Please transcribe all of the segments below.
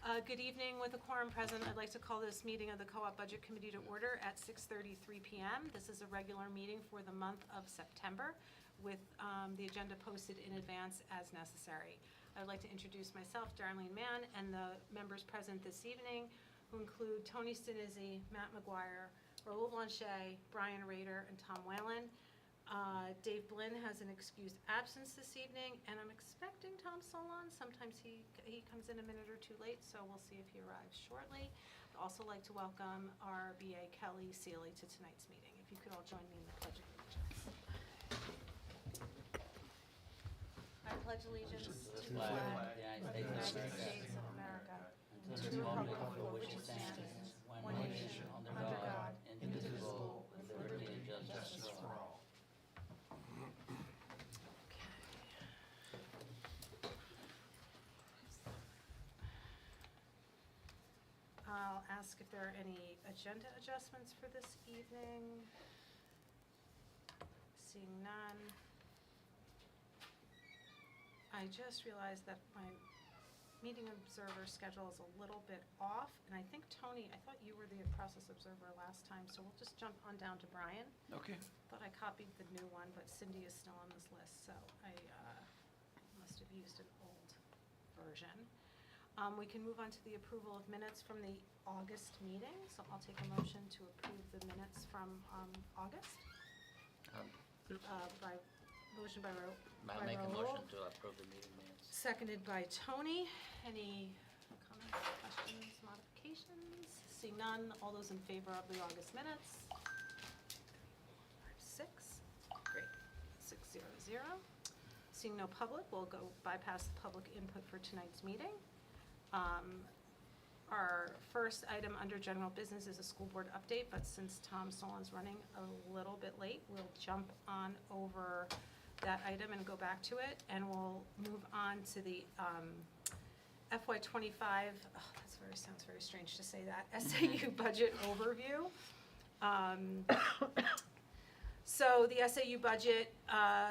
Good evening. With the quorum present, I'd like to call this meeting of the Co-op Budget Committee to order at 6:33 p.m. This is a regular meeting for the month of September with the agenda posted in advance as necessary. I would like to introduce myself, Darlene Mann, and the members present this evening, who include Tony Stinizzi, Matt McGuire, Raul Blanchet, Brian Rader, and Tom Whalen. Dave Blinn has an excused absence this evening, and I'm expecting Tom Solon. Sometimes he comes in a minute or two late, so we'll see if he arrives shortly. I'd also like to welcome our BA Kelly Seeley to tonight's meeting. If you could all join me in the Pledge of Allegiance. I pledge allegiance to the flag of the United States of America and to the republic for which it stands, one nation, under God, indivisible, with liberty and justice for all. I'll ask if there are any agenda adjustments for this evening. Seeing none. I just realized that my meeting observer schedule is a little bit off, and I think, Tony, I thought you were the process observer last time, so we'll just jump on down to Brian. Okay. Thought I copied the new one, but Cindy is still on this list, so I must have used an old version. We can move on to the approval of minutes from the August meeting, so I'll take a motion to approve the minutes from August. Motion by Raul. I'll make a motion to approve the meeting minutes. Seconded by Tony. Any comments, questions, modifications? Seeing none, all those in favor of the August minutes? 6. Great. 6-0-0. Seeing no public, we'll go bypass the public input for tonight's meeting. Our first item under general business is a school board update, but since Tom Solon's running a little bit late, we'll jump on over that item and go back to it, and we'll move on to the FY25, that sounds very strange to say that, SAU budget overview. So the SAU budget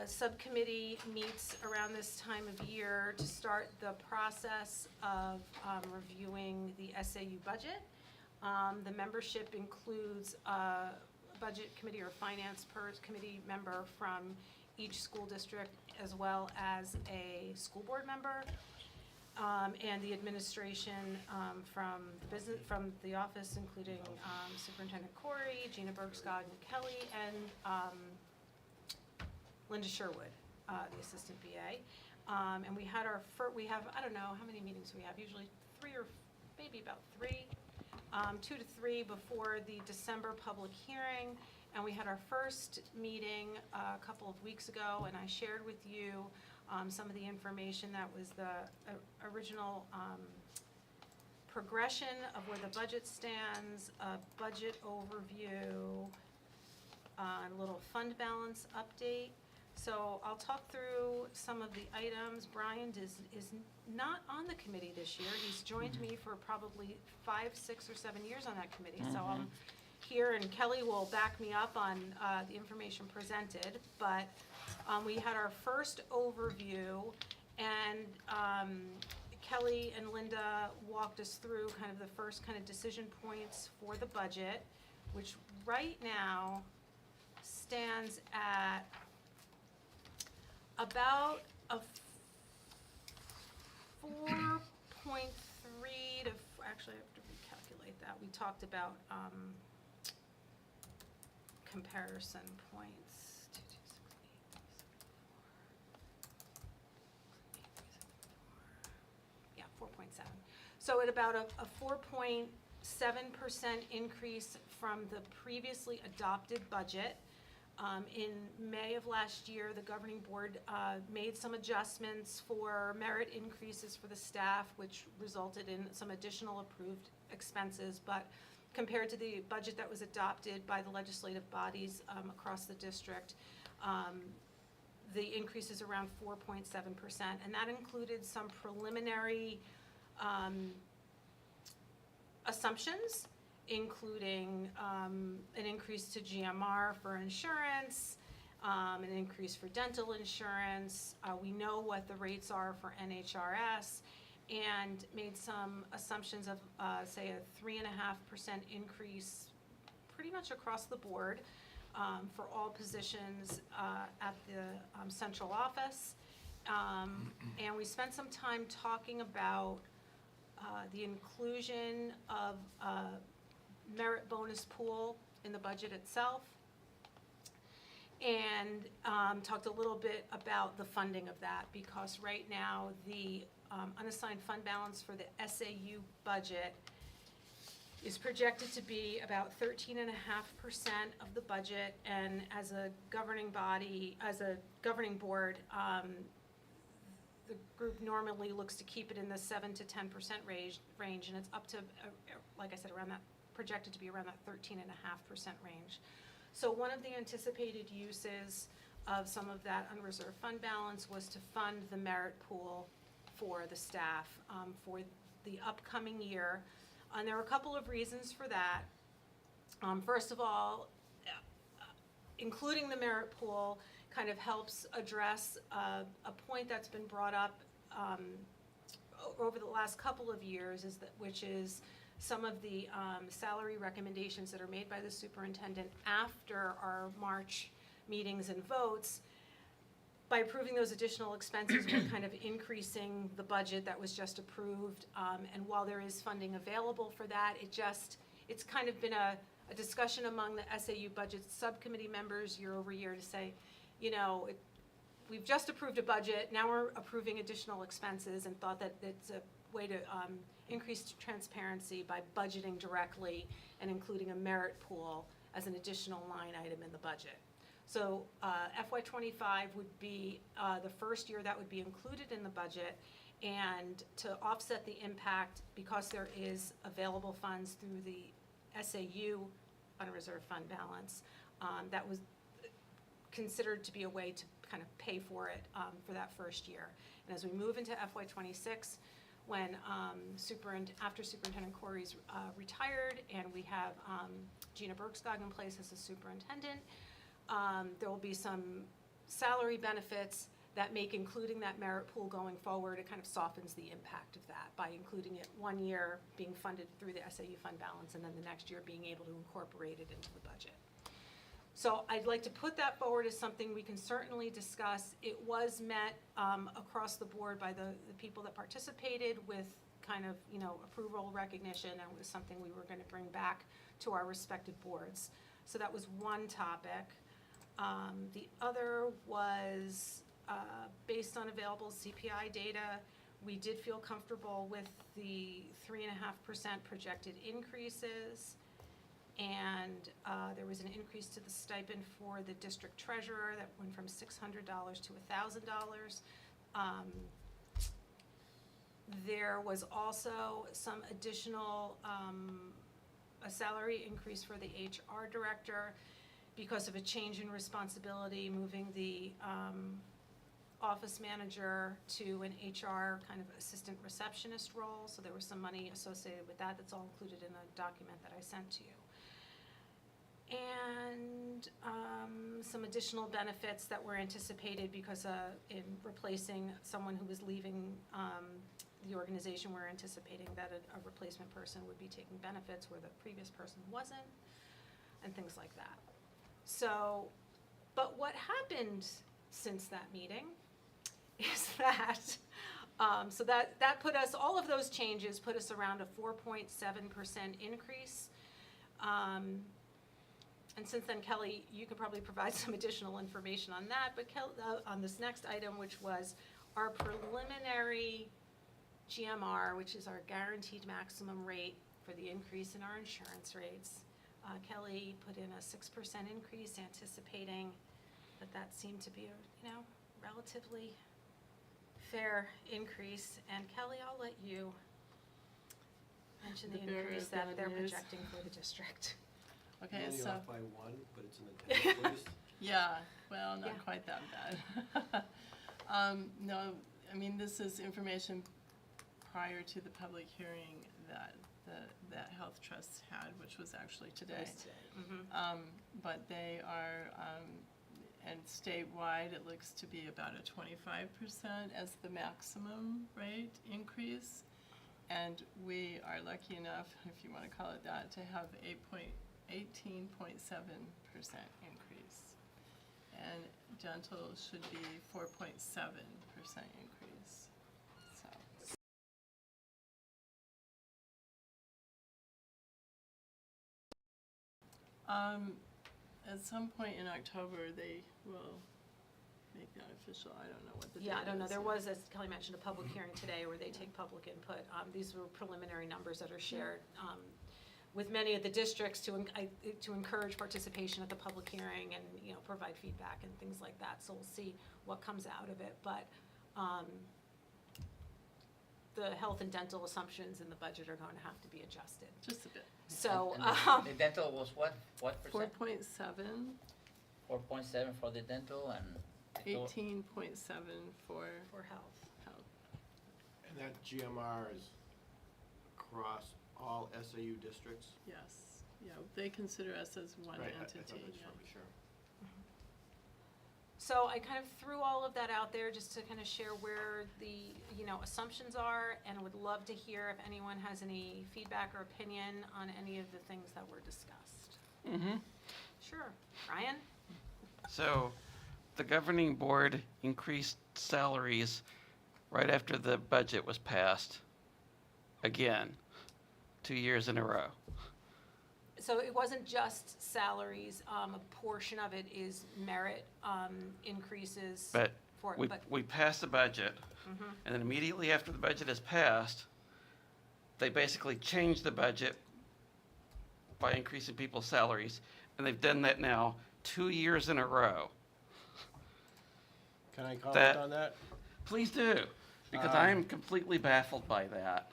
subcommittee meets around this time of year to start the process of reviewing the SAU budget. The membership includes a budget committee or finance committee member from each school district, as well as a school board member, and the administration from the office, including Superintendent Corey, Gina Bergscott, and Kelly, and Linda Sherwood, the assistant BA. And we had our we have, I don't know how many meetings we have, usually 3 or maybe about 3, 2 to 3 before the December public hearing. And we had our first meeting a couple of weeks ago, and I shared with you some of the information that was the original progression of where the budget stands, a budget overview, a little fund balance update. So I'll talk through some of the items. Brian is not on the committee this year. He's joined me for probably 5, 6, or 7 years on that committee. So I'm here, and Kelly will back me up on the information presented, but we had our first overview, and Kelly and Linda walked us through kind of the first kind of decision points for the budget, which right now stands at about a 4.3 to, actually I have to recalculate that. We talked about comparison points. 2, 2, 6, 8, 3, 7, 4. Yeah, 4.7. So at about a 4.7% increase from the previously adopted budget. In May of last year, the governing board made some adjustments for merit increases for the staff, which resulted in some additional approved expenses, but compared to the budget that was adopted by the legislative bodies across the district, the increase is around 4.7%, and that included some preliminary assumptions, including an increase to GMR for insurance, an increase for dental insurance. We know what the rates are for NHRS, and made some assumptions of, say, a 3.5% increase pretty much across the board for all positions at the central office. And we spent some time talking about the inclusion of a merit bonus pool in the budget itself, and talked a little bit about the funding of that, because right now the unassigned fund balance for the SAU budget is projected to be about 13.5% of the budget, and as a governing body, as a governing board, the group normally looks to keep it in the 7 to 10% range, and it's up to, like I said, around that, projected to be around that 13.5% range. So one of the anticipated uses of some of that unreserved fund balance was to fund the merit pool for the staff for the upcoming year. And there are a couple of reasons for that. First of all, including the merit pool kind of helps address a point that's been brought up over the last couple of years, which is some of the salary recommendations that are made by the superintendent after our March meetings and votes. By approving those additional expenses, we're kind of increasing the budget that was just approved. And while there is funding available for that, it's kind of been a discussion among the SAU budget subcommittee members year over year to say, we've just approved a budget, now we're approving additional expenses, and thought that it's a way to increase transparency by budgeting directly and including a merit pool as an additional line item in the budget. So FY25 would be the first year that would be included in the budget, and to offset the impact, because there is available funds through the SAU unreserved fund balance, that was considered to be a way to kind of pay for it for that first year. And as we move into FY26, when after Superintendent Corey's retired and we have Gina Bergskog in place as a superintendent, there will be some salary benefits that make including that merit pool going forward, it kind of softens the impact of that by including it 1 year being funded through the SAU fund balance, and then the next year being able to incorporate it into the budget. So I'd like to put that forward as something we can certainly discuss. It was met across the board by the people that participated with kind of, approval, recognition, and it was something we were going to bring back to our respective boards. So that was one topic. The other was based on available CPI data. We did feel comfortable with the 3.5% projected increases, and there was an increase to the stipend for the district treasurer that went from $600 to $1,000. There was also some additional a salary increase for the HR director because of a change in responsibility, moving the office manager to an HR kind of assistant receptionist role. So there was some money associated with that. That's all included in a document that I sent to you. And some additional benefits that were anticipated because in replacing someone who was leaving the organization, we're anticipating that a replacement person would be taking benefits where the previous person wasn't, and things like that. So, but what happened since that meeting is that, so that put us, all of those changes put us around a 4.7% increase. And since then, Kelly, you could probably provide some additional information on that, but on this next item, which was our preliminary GMR, which is our guaranteed maximum rate for the increase in our insurance rates. Kelly put in a 6% increase, anticipating that seemed to be a relatively fair increase. And Kelly, I'll let you mention the increase that they're projecting for the district. Okay, Only so off by one, but it's in the 10th place. yeah, well, not Yeah. quite that bad. No, I mean, this is information prior to the public hearing that Health Trust had, which was actually today. Mm-hmm. But they are, And statewide, it looks to be about a 25% as the maximum rate increase. And we are lucky enough, if you want to call it that, to have 18.7% increase. And dental should be 4.7% increase. So. At some point in October, they will make that official. I don't know what the date is. Yeah, I don't know. There was, as Kelly mentioned, a public hearing today where they take public input. These were preliminary numbers that are shared with many of the districts to encourage participation at the public hearing and, you know, provide feedback and things like that. So we'll see what comes out of it. But the health and dental assumptions in the budget are going to have to be adjusted. Just a bit. So And the dental was what percent? 4.7, 4.7 for the dental and. 18.7 for health. health. And that GMR is across all SAU districts? Yes, yeah, they consider us as one Right, entity. I just Yeah. want to be sure. So I kind of threw all of that out there just to kind of share where the, you know, assumptions are, and would love to hear if anyone has any feedback or opinion on any of the things that were discussed. Mm-hmm. Sure. Ryan? So, the governing board increased salaries right after the budget was passed, again, 2 years in a row. So it wasn't just salaries, a portion of it is merit increases. But for, we passed the budget, and then immediately after the budget is passed, they basically changed the budget by increasing people's salaries, and they've done that now 2 years in a row. Can I comment on that? Please do, because I am completely baffled by that.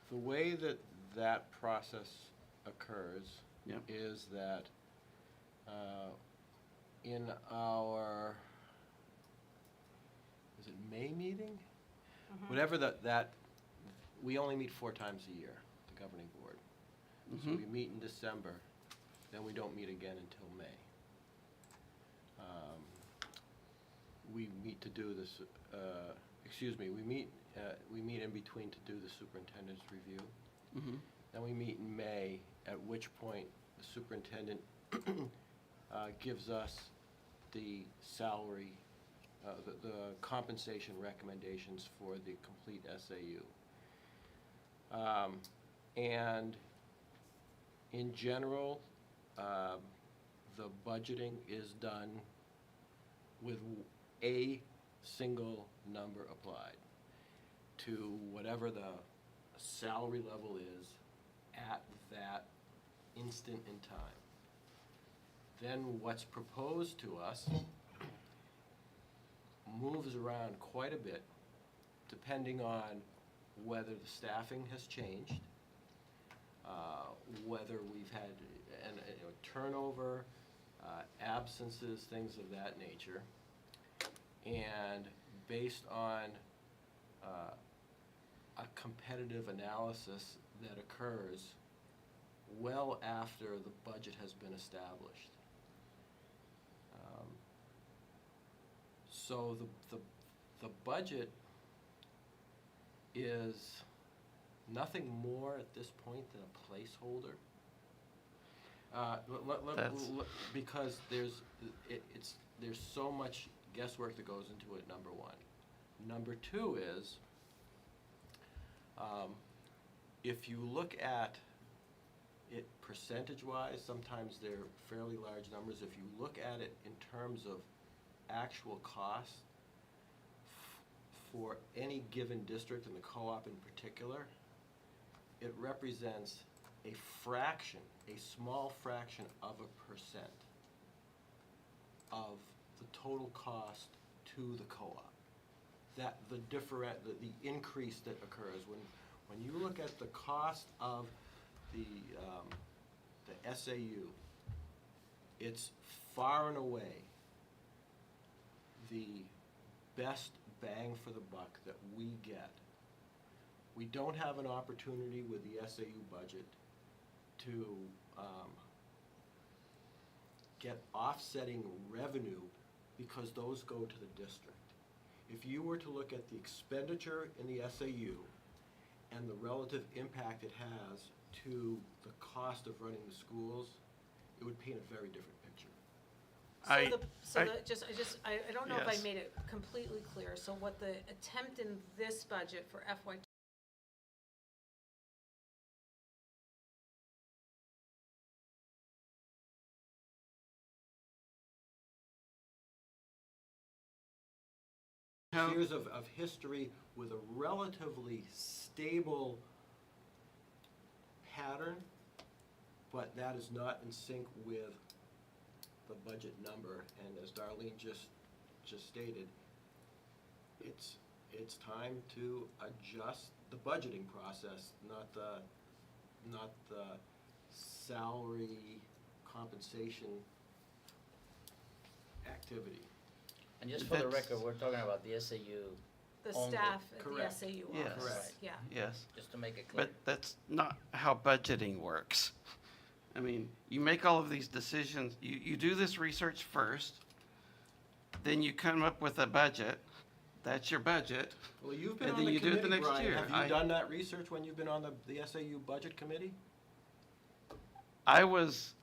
The way that that process occurs Yep. is that in our, is it May meeting? Whatever that, we only meet 4 times a year, the governing board. So we meet in December, then we don't meet again until May. We meet to do this, we meet in between to do the superintendent's review. Then we meet in May, at which point the superintendent gives us the salary, the compensation recommendations for the complete SAU. And in general, the budgeting is done with a single number applied to whatever the salary level is at that instant in time. Then what's proposed to us moves around quite a bit depending on whether the staffing has changed, whether we've had turnover, absences, things of that nature. And based on a competitive analysis that occurs well after the budget has been established. So the budget is nothing more at this point than a placeholder. Because there's so much guesswork that goes into it, number one. Number two is, if you look at it percentage-wise, sometimes they're fairly large numbers. If you look at it in terms of actual costs for any given district, and the co-op in particular, it represents a fraction, a small fraction of a percent of the total cost to the co-op. That the increase that occurs when you look at the cost of the SAU, it's far and away the best bang for the buck that we get. We don't have an opportunity with the SAU budget to get offsetting revenue because those go to the district. If you were to look at the expenditure in the SAU and the relative impact it has to the cost of running the schools, it would paint a very different picture. I don't know if I Yes. made it completely clear. So what the attempt in this budget for FY How- Years of history with a relatively stable pattern, but that is not in sync with the budget number. And as Darlene just stated, it's time to adjust the budgeting process, not the salary compensation activity. And just for the That's- record, we're talking about the SAU, the Only. staff at the Correct. SAU Yes. office. Correct. Yeah. Yes. just to make it clear. But that's not how budgeting works. I mean, you make all of these decisions, you do this research first, then you come up with a budget, that's your budget. Well, you've been And on then the you do it the committee, next Brian. year. Have you done that research when you've been on the SAU budget committee? I was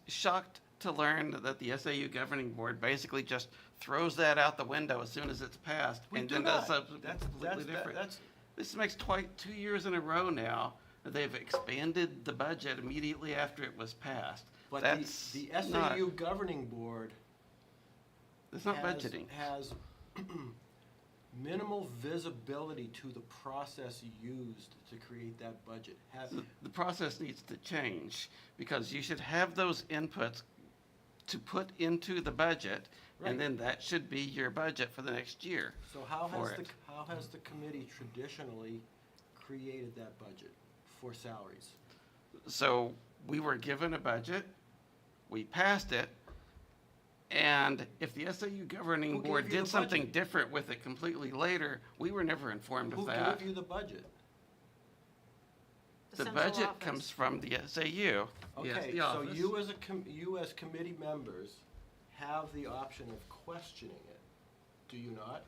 shocked to learn that the SAU governing board basically just throws that out the window as soon as it's passed We and do then not. does something completely different. That's, This makes 2 years in a row now that they've expanded the budget immediately after it was passed. but That's the not, SAU governing board it's not has, budgeting. has minimal visibility to the process used to create that budget. The process needs to change because you should have those inputs to put into the budget, Right. and then that should be your budget for the next year. So how for has it. how has the committee traditionally created that budget for salaries? So we were given a budget, we passed it, and if the SAU governing Who gave board you did the something budget? different with it completely later, we were never informed Who of that. gave you the budget? The The central budget office. comes from the SAU. Yes, Okay, the so office. you as committee members have the option of questioning it, do you not?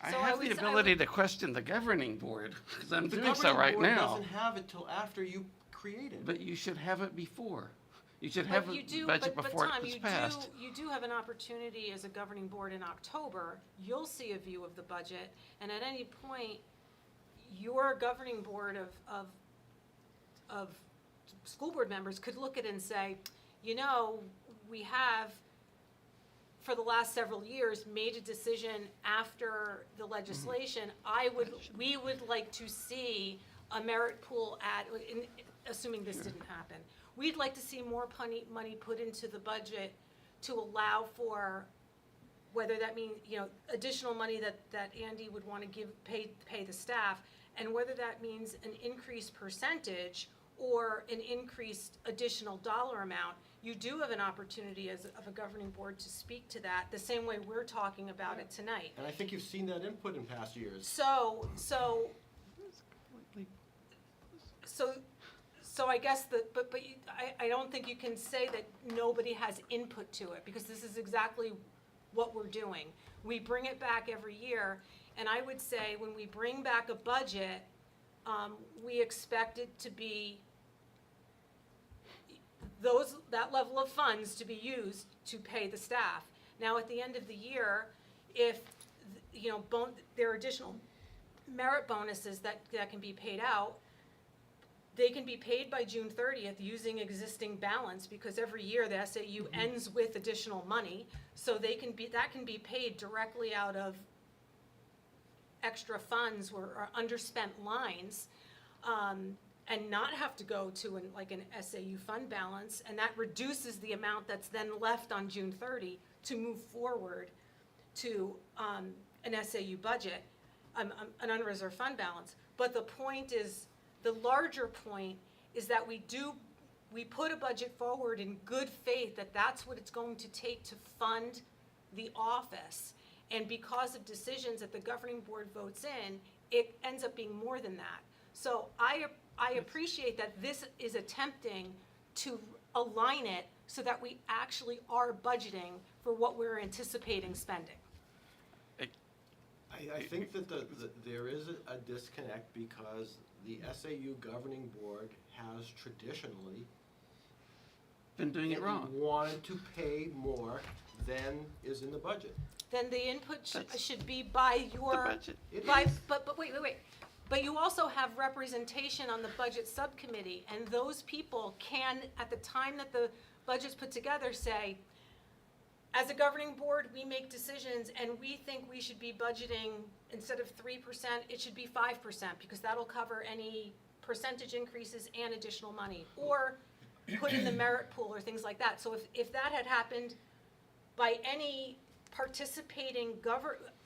I So I have would the s- I ability would- to question the governing board, because I'm The doing so governing right board now. doesn't have it till after you create it. But you should have it before. You should But have a you do, budget but before Tom, it was passed. you do have an opportunity as a governing board in October. You'll see a view of the budget, and at any point, your governing board of school board members could look at it and say, you know, we have, for the last several years, made a decision after the legislation. We would like to see a merit pool assuming this didn't happen. We'd like to see more money put into the budget to allow for, whether that means, you know, additional money that Andy would want to pay the staff, and whether that means an increased percentage or an increased additional dollar amount. You do have an opportunity of a governing board to speak to that, the same way we're talking about it tonight. And I think you've seen that input in past years. So I guess I don't think you can say that nobody has input to it, because this is exactly what we're doing. We bring it back every year, and I would say when we bring back a budget, we expect it to be that level of funds to be used to pay the staff. Now, at the end of the year, if, you know, there are additional merit bonuses that can be paid out, they can be paid by June 30th using existing balance, because every year the SAU ends with additional money, so that can be paid directly out of extra funds or underspent lines, and not have to go to an SAU fund balance, and that reduces the amount that's then left on June 30 to move forward to an SAU budget, an unreserved fund balance. But the point is, the larger point is that we put a budget forward in good faith that that's what it's going to take to fund the office. And because of decisions that the governing board votes in, it ends up being more than that. So I appreciate that this is attempting to align it so that we actually are budgeting for what we're anticipating spending. I think that there is a disconnect because the SAU governing board has traditionally Been doing it wrong. wanted to pay more than is in the budget. Then the input That's should be by The your, budget. It by, is. but wait. But you also have representation on the budget subcommittee, and those people can, at the time that the budget's put together, say, as a governing board, we make decisions, and we think we should be budgeting, instead of 3%, it should be 5%, because that'll cover any percentage increases and additional money, or put in the merit pool or things like that. So if that had happened by any participating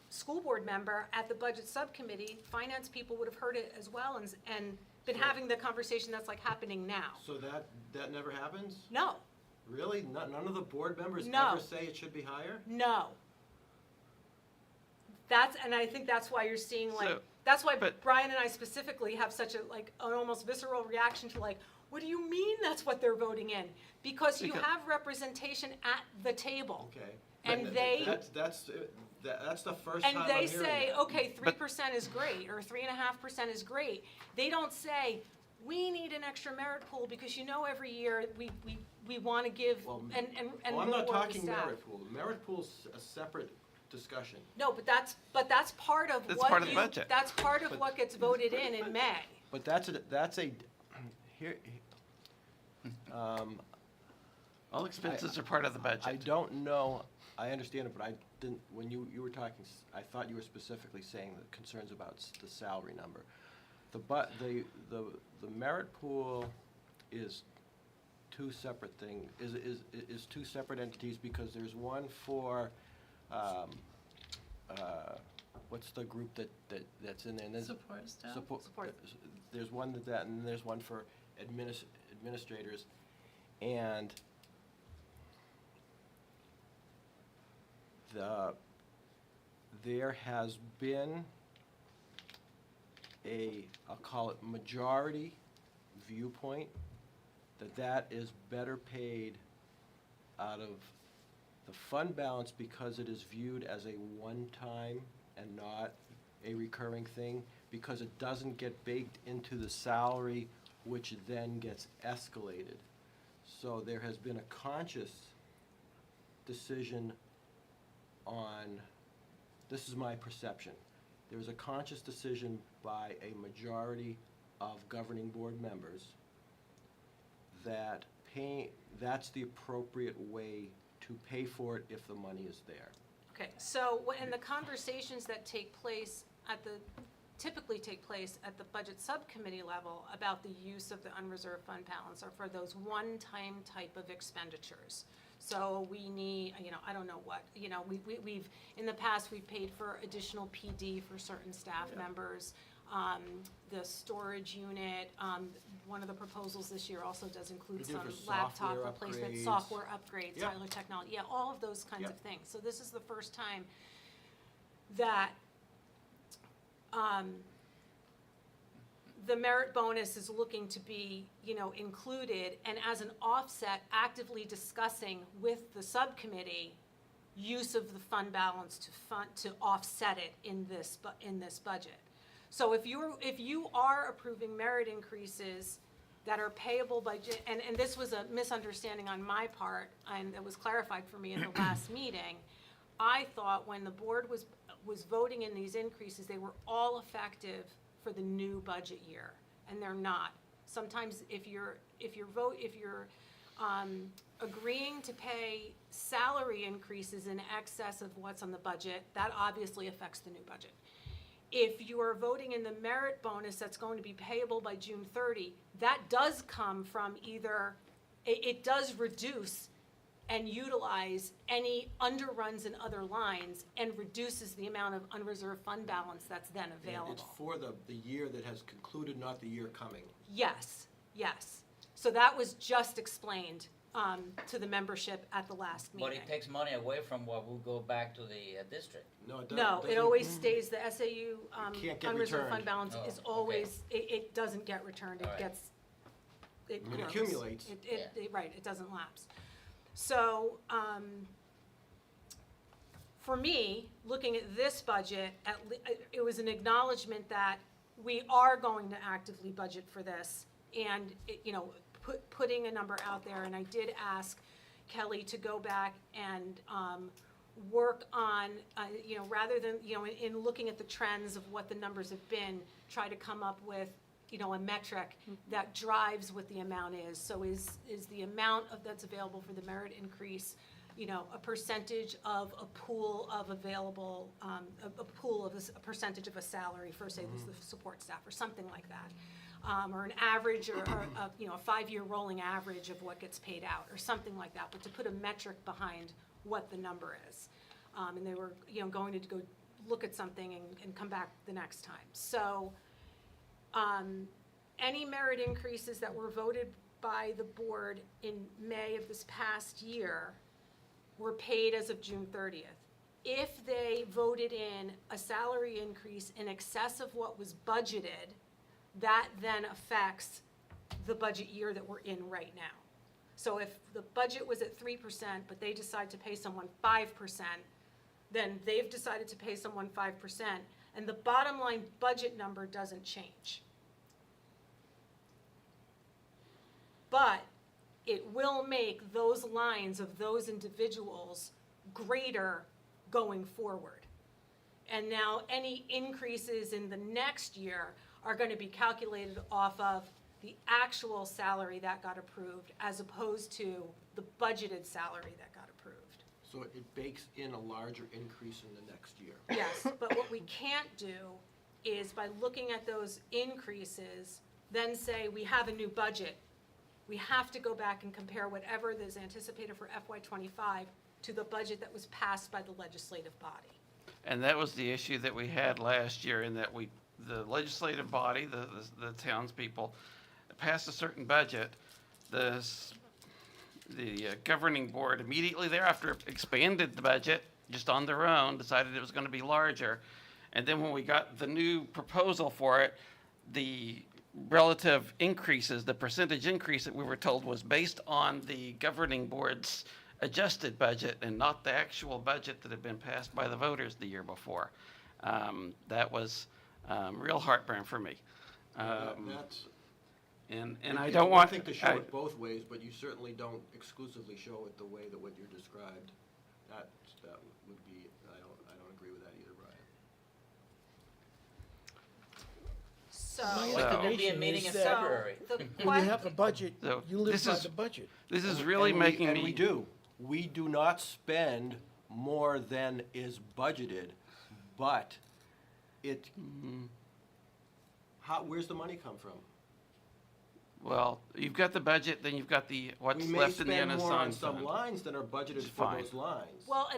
school board member at the budget subcommittee, finance people would have heard it as well and been having the conversation that's like happening now. So that never happens? No, Really? None of the board members No. ever say it should be higher? no. And I think that's why you're seeing So, that's why but- Brian and I specifically have such an almost visceral reaction to what do you mean that's what they're voting in? Because you Because- have representation at the table. Okay. And But they- That's the first time And I'm they hearing say, that. okay, 3% is great, or 3.5% is great. They don't say, we need an extra merit pool because every year we want to give Well, and Well, I'm not reward the talking staff. merit pool. Merit pool's a separate discussion. No, but that's part of That's what part of the budget. That's part of But- what gets voted in May. But here, All expenses are part of the budget. I don't know, I understand it, but I didn't, when you were talking, I thought you were specifically saying the concerns about the salary number. The merit pool is two separate things, is two separate entities, because there's one for, what's the group that's in there? And there's Support staff? Support. Support. There's one and then there's one for administrators, and there has been I'll call it majority viewpoint, that is better paid out of the fund balance because it is viewed as a one-time and not a recurring thing, because it doesn't get baked into the salary, which then gets escalated. So there has been a conscious decision on, this is my perception, there was a conscious decision by a majority of governing board members that that's the appropriate way to pay for it if the money is there. Okay, so in the conversations that typically take place at the budget subcommittee level about the use of the unreserved fund balance are for those one-time type of expenditures. So we need, I don't know what, we've, in the past, we've paid for additional PD for certain staff members. The storage unit, one of the proposals this year also does include We do some for laptop software replacement, upgrades. software upgrades, Yeah. Tyler Technology, all of those kinds Yeah. of things. So this is the first time that the merit bonus is looking to be, included, and as an offset, actively discussing with the subcommittee use of the fund balance to offset it in this budget. So if you are approving merit increases that are payable by, and this was a misunderstanding on my part, and it was clarified for me in the last meeting, I thought when the board was voting in these increases, they were all effective for the new budget year, and they're not. Sometimes if you're agreeing to pay salary increases in excess of what's on the budget, that obviously affects the new budget. If you are voting in the merit bonus that's going to be payable by June 30, that does come from either, it does reduce and utilize any underruns in other lines and reduces the amount of unreserved fund balance that's then And available. it's for the year that has concluded, not the year coming. Yes. So that was just explained to the membership at the last meeting. But it takes money away from what will go back to the district. No, it doesn't. No, it doesn't- always stays, the SAU It can't get unreserved returned. fund balance Oh, is okay. always, it doesn't get returned, it All right. gets, it I mean, it grows. accumulates. Right, it doesn't lapse. So, for me, looking at this budget, it was an acknowledgement that we are going to actively budget for this, and, putting a number out there, and I did ask Kelly to go back and, work on, rather than, in looking at the trends of what the numbers have been, try to come up with, a metric that drives what the amount is. So is the amount that's available for the merit increase, a percentage of a pool of available, a pool of a percentage of a salary for, say, the support staff, or something like that. Or an average, or a 5-year rolling average of what gets paid out, or something like that, but to put a metric behind what the number is. And they were, going to go look at something and come back the next time. So, any merit increases that were voted by the board in May of this past year were paid as of June 30th. If they voted in a salary increase in excess of what was budgeted, that then affects the budget year that we're in right now. So if the budget was at 3%, but they decide to pay someone 5%, then they've decided to pay someone 5%, and the bottom line budget number doesn't change. But it will make those lines of those individuals greater going forward. And now any increases in the next year are going to be calculated off of the actual salary that got approved, as opposed to the budgeted salary that got approved. So it bakes in a larger increase in the next year. Yes, but what we can't do is, by looking at those increases, then say we have a new budget. We have to go back and compare whatever is anticipated for FY25 to the budget that was passed by the legislative body. And that was the issue that we had last year, in that the legislative body, the townspeople, passed a certain budget. The governing board immediately thereafter expanded the budget just on their own, decided it was going to be larger. And then when we got the new proposal for it, the relative increases, the percentage increase that we were told was based on the governing board's adjusted budget and not the actual budget that had been passed by the voters the year before. That was real heartburn for me. That's. And I don't want. I think to show it both ways, but you certainly don't exclusively show it the way that what you're described. That would be, I don't agree with that either, Brian. So, There'll be a meeting in so February. the When you have a budget, So you live this by is- the budget. This is really And making me. And we do. We do not spend more than is budgeted, but it, where's the money come from? Well, you've got the budget, then you've got what's We may left in the spend more on unassigned some fund. lines than are budgeted It's for fine. those lines. well,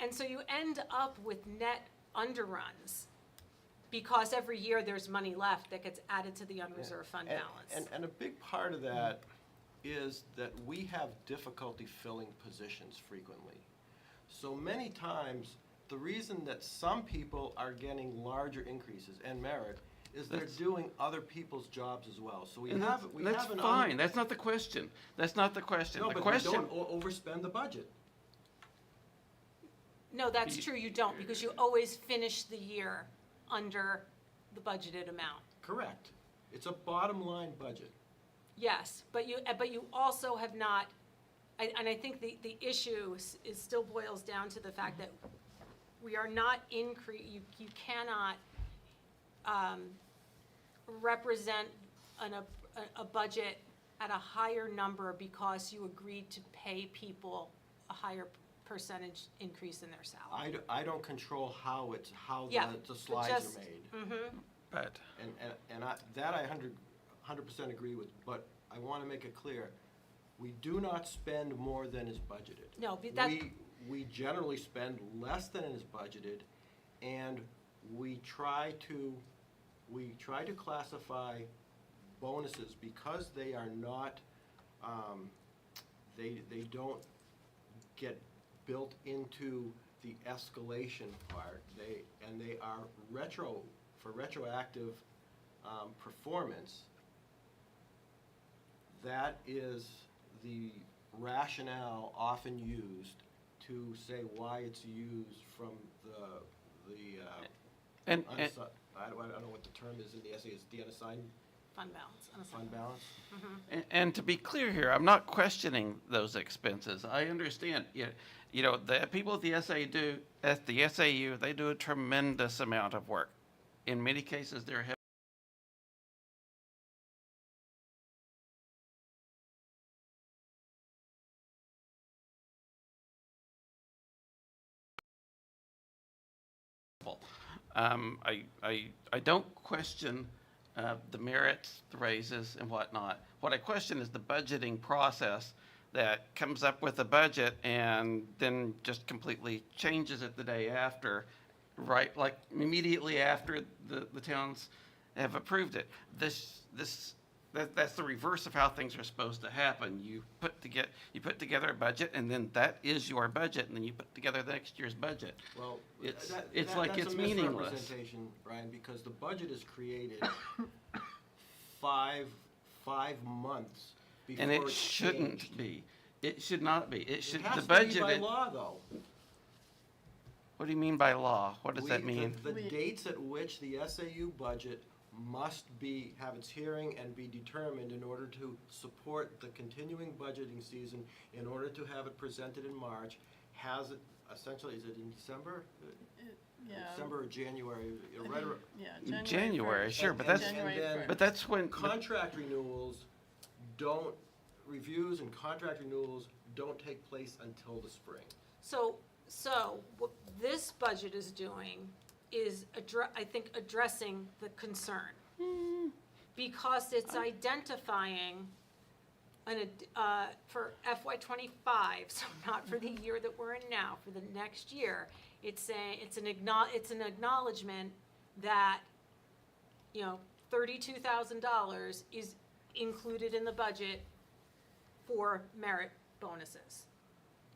and so you end up with net underruns, because every year there's money left that gets added to the unreserved fund balance. And a big part of that is that we have difficulty filling positions frequently. So many times, the reason that some people are getting larger increases and merit is they're doing other people's jobs as well. So we And have that's an fine. That's not the question. That's not the question. No, The but we question. don't overspend the budget. No, that's true, you don't, because you always finish the year under the budgeted amount. Correct. It's a bottom line budget. Yes, but you also have not, and I think the issue is still boils down to the fact that we are not you cannot represent a budget at a higher number because you agreed to pay people a higher percentage increase in their salary. I don't control how Yeah, the but slides just- are made. Mm-hmm. But And I 100% agree with, but I want to make it clear, we do not spend more than is budgeted. No, but that, We generally spend less than is budgeted, and we try to classify bonuses because they are not, they don't get built into the escalation part. They are for retroactive performance. That is the rationale often used to say why it's used from the And, I don't know what the term is in the essay, it's the unassigned Fund balance. fund balance? and to be clear here, I'm not questioning those expenses. I understand, you know, the people at the SAU, they do a tremendous amount of work. In many cases, they're I don't question the merits, the raises, and whatnot. What I question is the budgeting process that comes up with a budget and then just completely changes it the day after, right? Like immediately after the towns have approved it. That's the reverse of how things are supposed to happen. You put together a budget, and then that is your budget, and then you put together the next year's budget. Well, It's that's like it's a meaningless. misrepresentation, Brian, because the budget is created five months before And it it's shouldn't changed. be. It should not be. It It should, has the to budget. be by law, though. What do you mean by law? What does that mean? The dates at which the SAU budget must have its hearing and be determined in order to support the continuing budgeting season, in order to have it presented in March, has it, essentially, is it in December? Yeah. December or January, right around. Yeah, January, 1st. sure, but that's- January And then- 1st. But that's when, Contract renewals reviews and contract renewals don't take place until the spring. So what this budget is doing is, I think, addressing the concern. Because it's identifying for FY '25, so not for the year that we're in now, for the next year, it's saying, it's an acknowledgement that, you know, $32,000 is included in the budget for merit bonuses.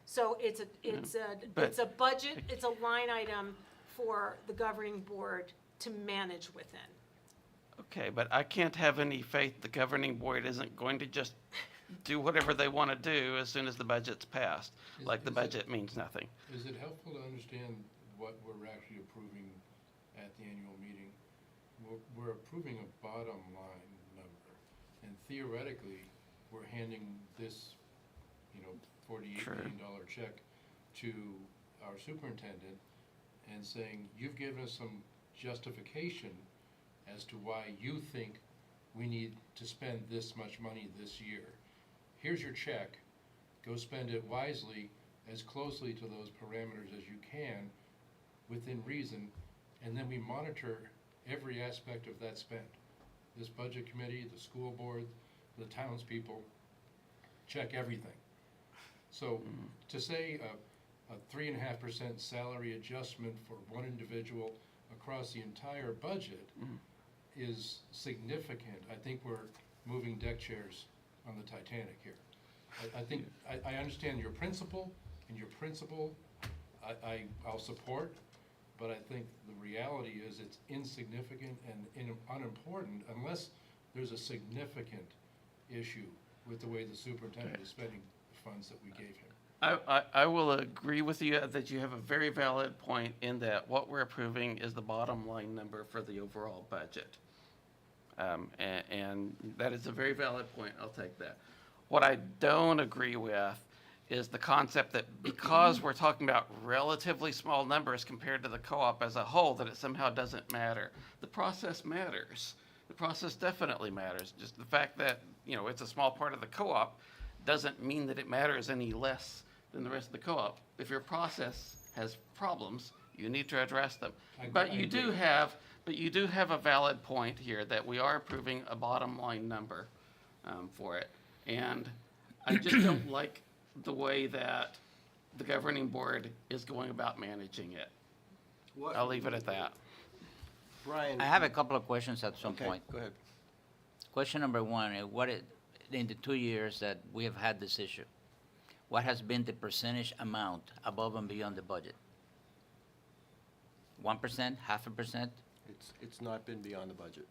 So it's a budget, it's a line item for the governing board to manage within. okay, but I can't have any faith the governing board isn't going to just do whatever they want to do as soon as the budget's passed. Like the budget means nothing. Is it helpful to understand what we're actually approving at the annual meeting? We're approving a bottom line number, and theoretically, we're handing this, $48 million check to our superintendent and saying, you've given us some justification as to why you think we need to spend this much money this year. Here's your check, go spend it wisely, as closely to those parameters as you can, within reason, and then we monitor every aspect of that spend. This budget committee, the school board, the townspeople, check everything. So to say a 3.5% salary adjustment for one individual across the entire budget is significant. I think we're moving deck chairs on the Titanic here. I think, I understand your principle, and your principle I'll support, but I think the reality is it's insignificant and unimportant unless there's a significant issue with the way the superintendent is spending the funds that we gave him. I will agree with you that you have a very valid point in that what we're approving is the bottom line number for the overall budget. And that is a very valid point, I'll take that. What I don't agree with is the concept that because we're talking about relatively small numbers compared to the co-op as a whole, that it somehow doesn't matter. The process matters. The process definitely matters. Just the fact that, it's a small part of the co-op doesn't mean that it matters any less than the rest of the co-op. If your process has problems, you need to address them. But you do have a valid point here that we are approving a bottom line number for it. And I just don't like the way that the governing board is going about managing it. I'll leave it at that. Brian? I have a couple of questions at some Okay, point. go ahead. Question number one, in the 2 years that we have had this issue, what has been the percentage amount above and beyond the budget? 1%, 0.5%? It's not been beyond the budget.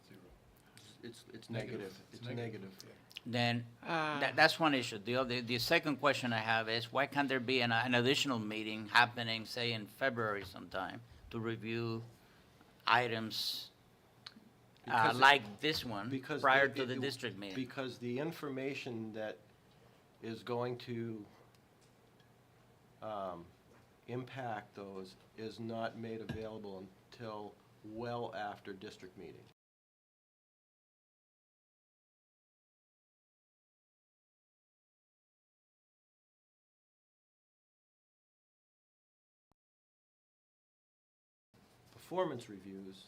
Zero. It's negative. It's negative. negative. then that's one issue. The second question I have is, why can't there be an additional meeting happening, say, in February sometime, to review items Because it- like this one, because prior it- to the it- district meeting? Because the information that is going to impact those is not made available until well after district meeting. Performance reviews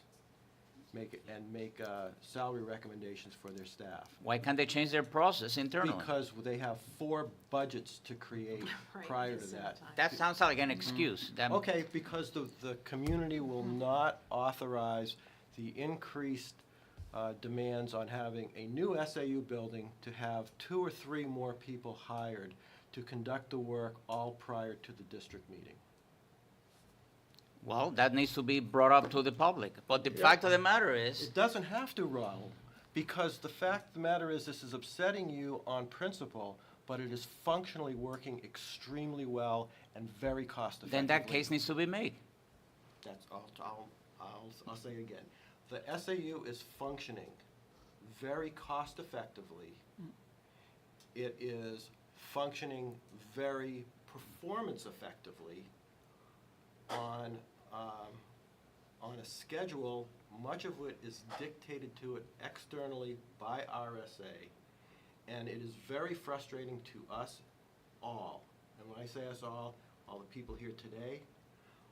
make salary recommendations for their staff. Why can't they change their process internally? Because they have 4 budgets to create Right, prior at to the same that. time. That sounds like an excuse. That- Okay, because the community will not authorize the increased demands on having a new SAU building to have 2 or 3 more people hired to conduct the work all prior to the district meeting. Well, that needs to be brought up to the public. But the fact of the matter is, It doesn't have to, Raul, because the fact of the matter is this is upsetting you on principle, but it is functionally working extremely well and very cost effectively. then that case needs to be made. That's, I'll say it again. The SAU is functioning very cost effectively. It is functioning very performance effectively on a schedule, much of it is dictated to it externally by RSA. And it is very frustrating to us all. And when I say us all the people here today,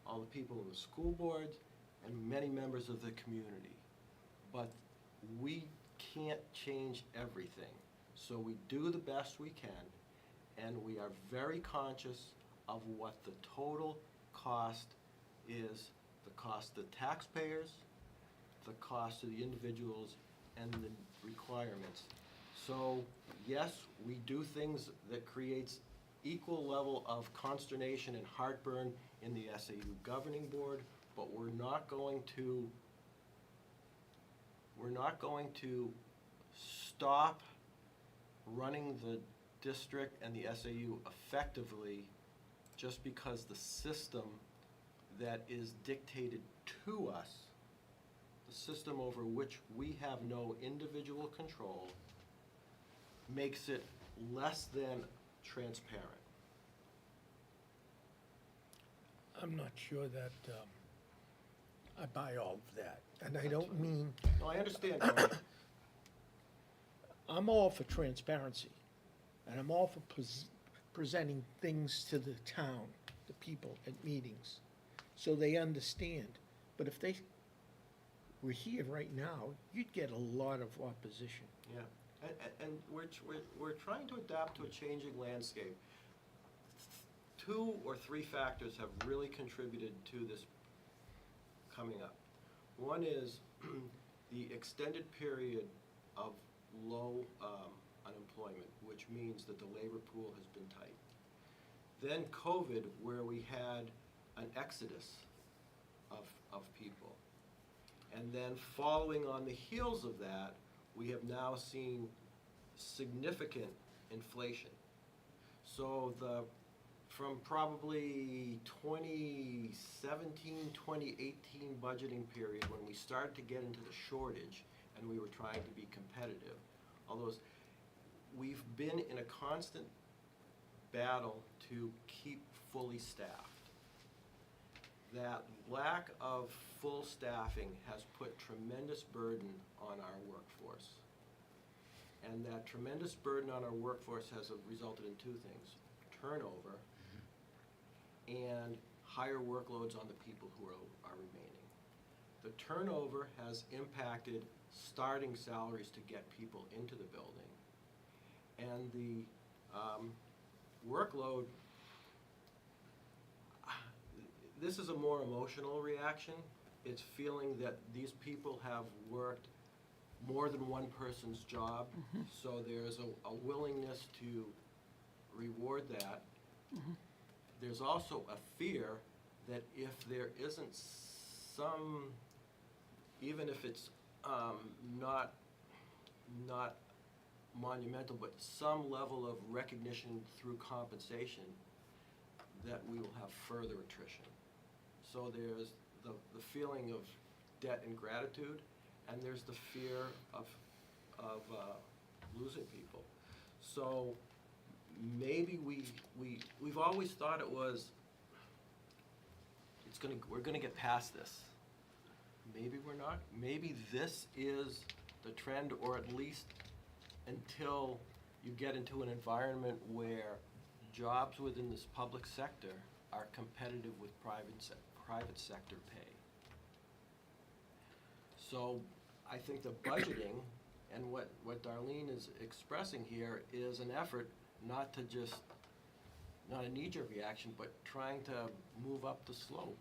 all the people in the school boards, and many members of the community. But we can't change everything. So we do the best we can, and we are very conscious of what the total cost is, the cost to taxpayers, the cost to the individuals, and the requirements. So, yes, we do things that creates equal level of consternation and heartburn in the SAU governing board, but we're not going to stop running the district and the SAU effectively just because the system that is dictated to us, the system over which we have no individual control, makes it less than transparent. I'm not sure that I buy all of that. And I don't mean, No, I understand, Tony. I'm all for transparency. And I'm all for presenting things to the town, the people at meetings, so they understand. But if they were here right now, you'd get a lot of opposition. Yeah, and we're trying to adapt to a changing landscape. 2 or 3 factors have really contributed to this coming up. One is the extended period of low unemployment, which means that the labor pool has been tight. Then COVID, where we had an exodus of people. And then following on the heels of that, we have now seen significant inflation. So from probably 2017, 2018 budgeting period, when we started to get into the shortage and we were trying to be competitive, although we've been in a constant battle to keep fully staffed. That lack of full staffing has put tremendous burden on our workforce. And that tremendous burden on our workforce has resulted in 2 things: turnover and higher workloads on the people who are remaining. The turnover has impacted starting salaries to get people into the building. And the workload, this is a more emotional reaction. It's feeling that these people have worked more than one person's job, so there's a willingness to reward that. There's also a fear that if there isn't some, even if it's not monumental, but some level of recognition through compensation that we will have further attrition. So there's the feeling of debt and gratitude, and there's the fear of losing people. So maybe we've always thought it was, we're gonna get past this. Maybe we're not. Maybe this is the trend, or at least until you get into an environment where jobs within this public sector are competitive with private sector pay. So I think the budgeting and what Darlene is expressing here is an effort not a knee-jerk reaction, but trying to move up the slope.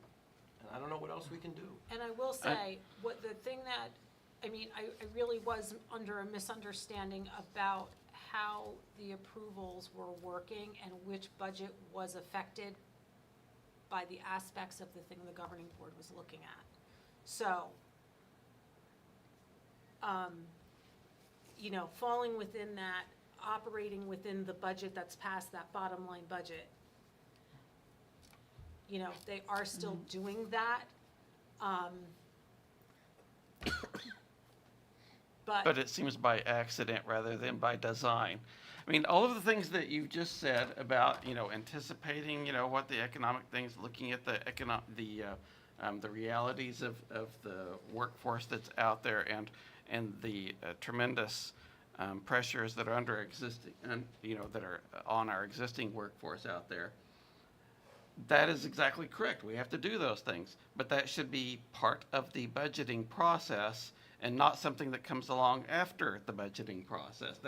And I don't know what else we can do. And I will say, I really was under a misunderstanding about how the approvals were working and which budget was affected by the aspects of the thing the governing board was looking at. So, falling within that, operating within the budget that's past that bottom line budget, they are still doing that. But it seems by accident rather than by design. I mean, all of the things that you've just said about, anticipating, what the economic things, looking at the the realities of the workforce that's out there, and the tremendous pressures that are under existing, and that are on our existing workforce out there. That is exactly correct. We have to do those things, but that should be part of the budgeting process and not something that comes along after the budgeting process.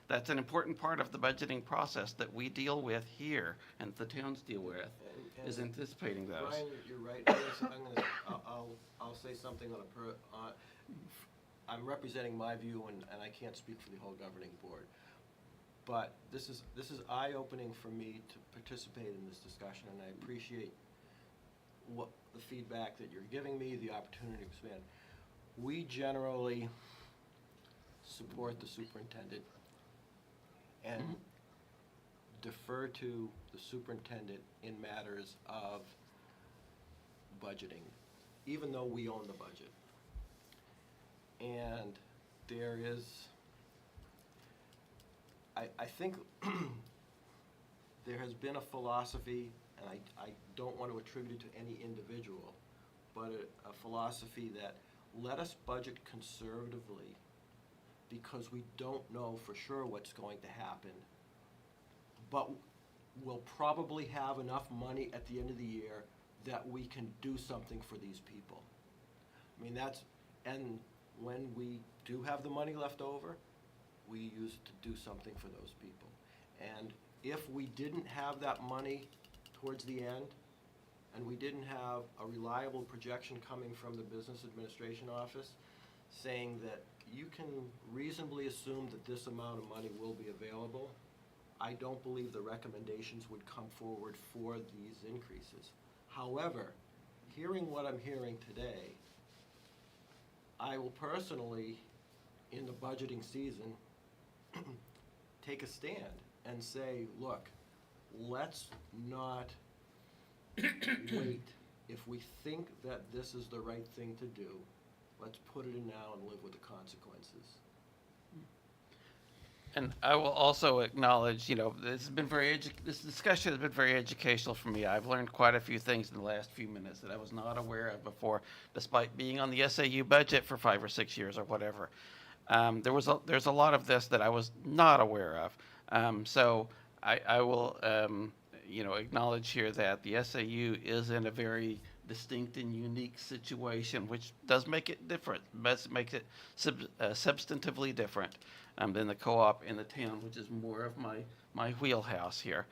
That's an important part of the budgeting process that we deal with here and the towns deal with, is anticipating those. Brian, you're right. I'll say something I'm representing my view, and I can't speak for the whole governing board. But this is eye-opening for me to participate in this discussion, and I appreciate the feedback that you're giving me, the opportunity to expand. We generally support the superintendent and defer to the superintendent in matters of budgeting, even though we own the budget. And there is, I think there has been a philosophy, and I don't want to attribute it to any individual, but a philosophy that let us budget conservatively because we don't know for sure what's going to happen, but we'll probably have enough money at the end of the year that we can do something for these people. I mean, and when we do have the money left over, we use it to do something for those people. And if we didn't have that money towards the end, and we didn't have a reliable projection coming from the Business Administration Office saying that you can reasonably assume that this amount of money will be available, I don't believe the recommendations would come forward for these increases. However, hearing what I'm hearing today, I will personally, in the budgeting season, take a stand and say, look, let's not wait. If we think that this is the right thing to do, let's put it in now and live with the consequences. And I will also acknowledge, this discussion has been very educational for me. I've learned quite a few things in the last few minutes that I was not aware of before, despite being on the SAU budget for 5 or 6 years or whatever. There's a lot of this that I was not aware of. So I will, acknowledge here that the SAU is in a very distinct and unique situation, which does make it different, makes it substantively different than the co-op in the town, which is more of my wheelhouse here.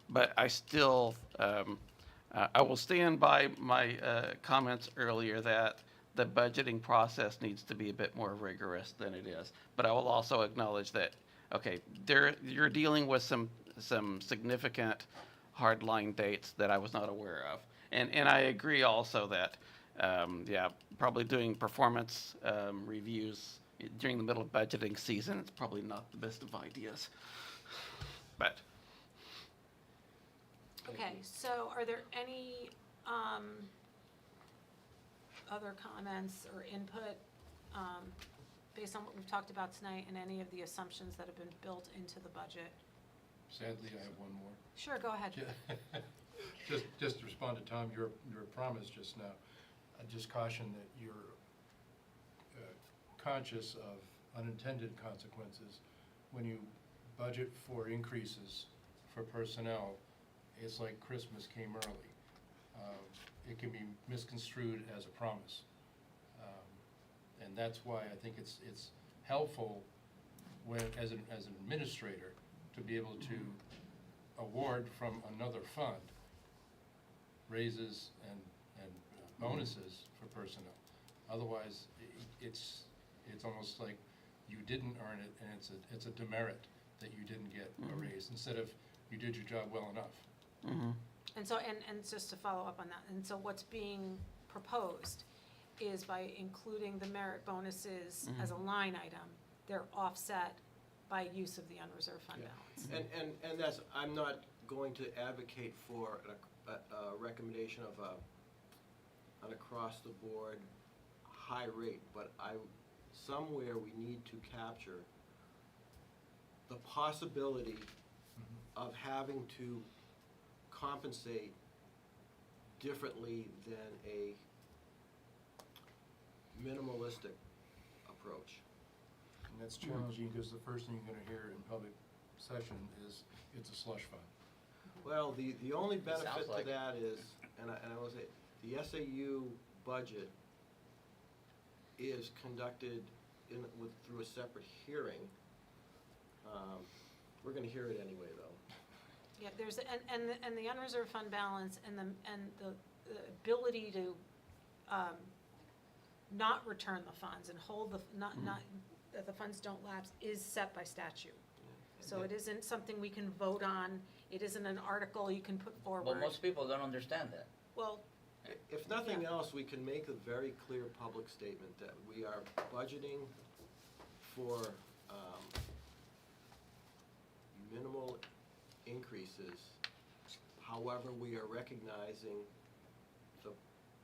But I still, I will stand by my comments earlier that the budgeting process needs to be a bit more rigorous than it is. But I will also acknowledge that, okay, you're dealing with some significant hardline dates that I was not aware of. And I agree also that, probably doing performance reviews during the middle of budgeting season, it's probably not the best of ideas. But Okay, so are there any other comments or input based on what we've talked about tonight and any of the assumptions that have been built into the budget? Sadly, I have one more. Sure, go ahead. Just to respond to Tom, your promise just now, I just caution that you're conscious of unintended consequences. When you budget for increases for personnel, it's like Christmas came early. It can be misconstrued as a promise. And that's why I think it's helpful when, as an administrator, to be able to award from another fund raises and bonuses for personnel. Otherwise, it's almost like you didn't earn it, and it's a demerit that you didn't get a raise, instead of you did your job well enough. And so, and just to follow up on that, and so what's being proposed is by including the merit bonuses as a line item, they're offset by use of the unreserved fund balance. And that's, I'm not going to advocate for a recommendation of an across-the-board high rate, but somewhere we need to capture the possibility of having to compensate differently than a minimalistic approach. And that's challenging, because the first thing you're gonna hear in public session is, it's a slush fund. Well, the only benefit sounds to like that is, and I will say, the SAU budget is conducted through a separate hearing. We're gonna hear it anyway, though. Yeah, there's, and the unreserved fund balance and the ability to not return the funds and hold that the funds don't lapse is set by statute. So it isn't something we can vote on, it isn't an article you can put forward. But most people don't understand that. Well, If nothing Yeah. else, we can make a very clear public statement that we are budgeting for minimal increases. However, we are recognizing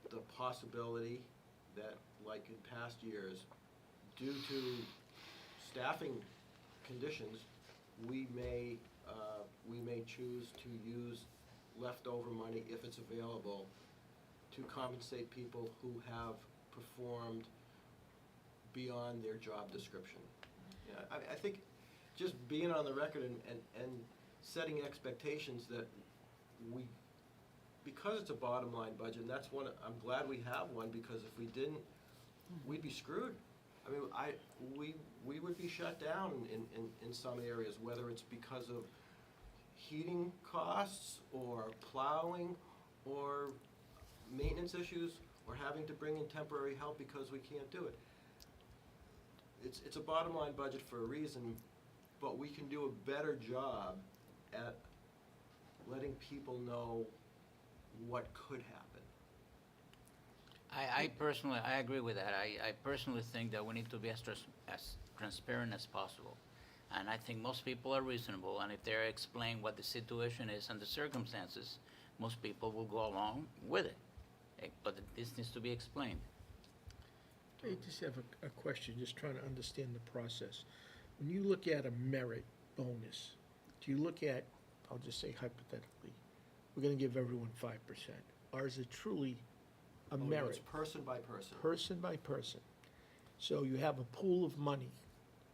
the possibility that, like in past years, due to staffing conditions, we may choose to use leftover money, if it's available, to compensate people who have performed beyond their job description. Yeah, I think just being on the record and setting expectations that because it's a bottom line budget, and that's one, I'm glad we have one, because if we didn't, we'd be screwed. I mean, we would be shut down in some areas, whether it's because of heating costs, or plowing, or maintenance issues, or having to bring in temporary help because we can't do it. It's a bottom line budget for a reason, but we can do a better job at letting people know what could happen. I personally, I agree with that. I personally think that we need to be as transparent as possible. And I think most people are reasonable, and if they're explaining what the situation is and the circumstances, most people will go along with it. But this needs to be explained. I just have a question, just trying to understand the process. When you look at a merit bonus, do you look at, I'll just say hypothetically, we're gonna give everyone 5%, or is it truly a Oh, no, merit? it's person by person. Person by person. So you have a pool of money,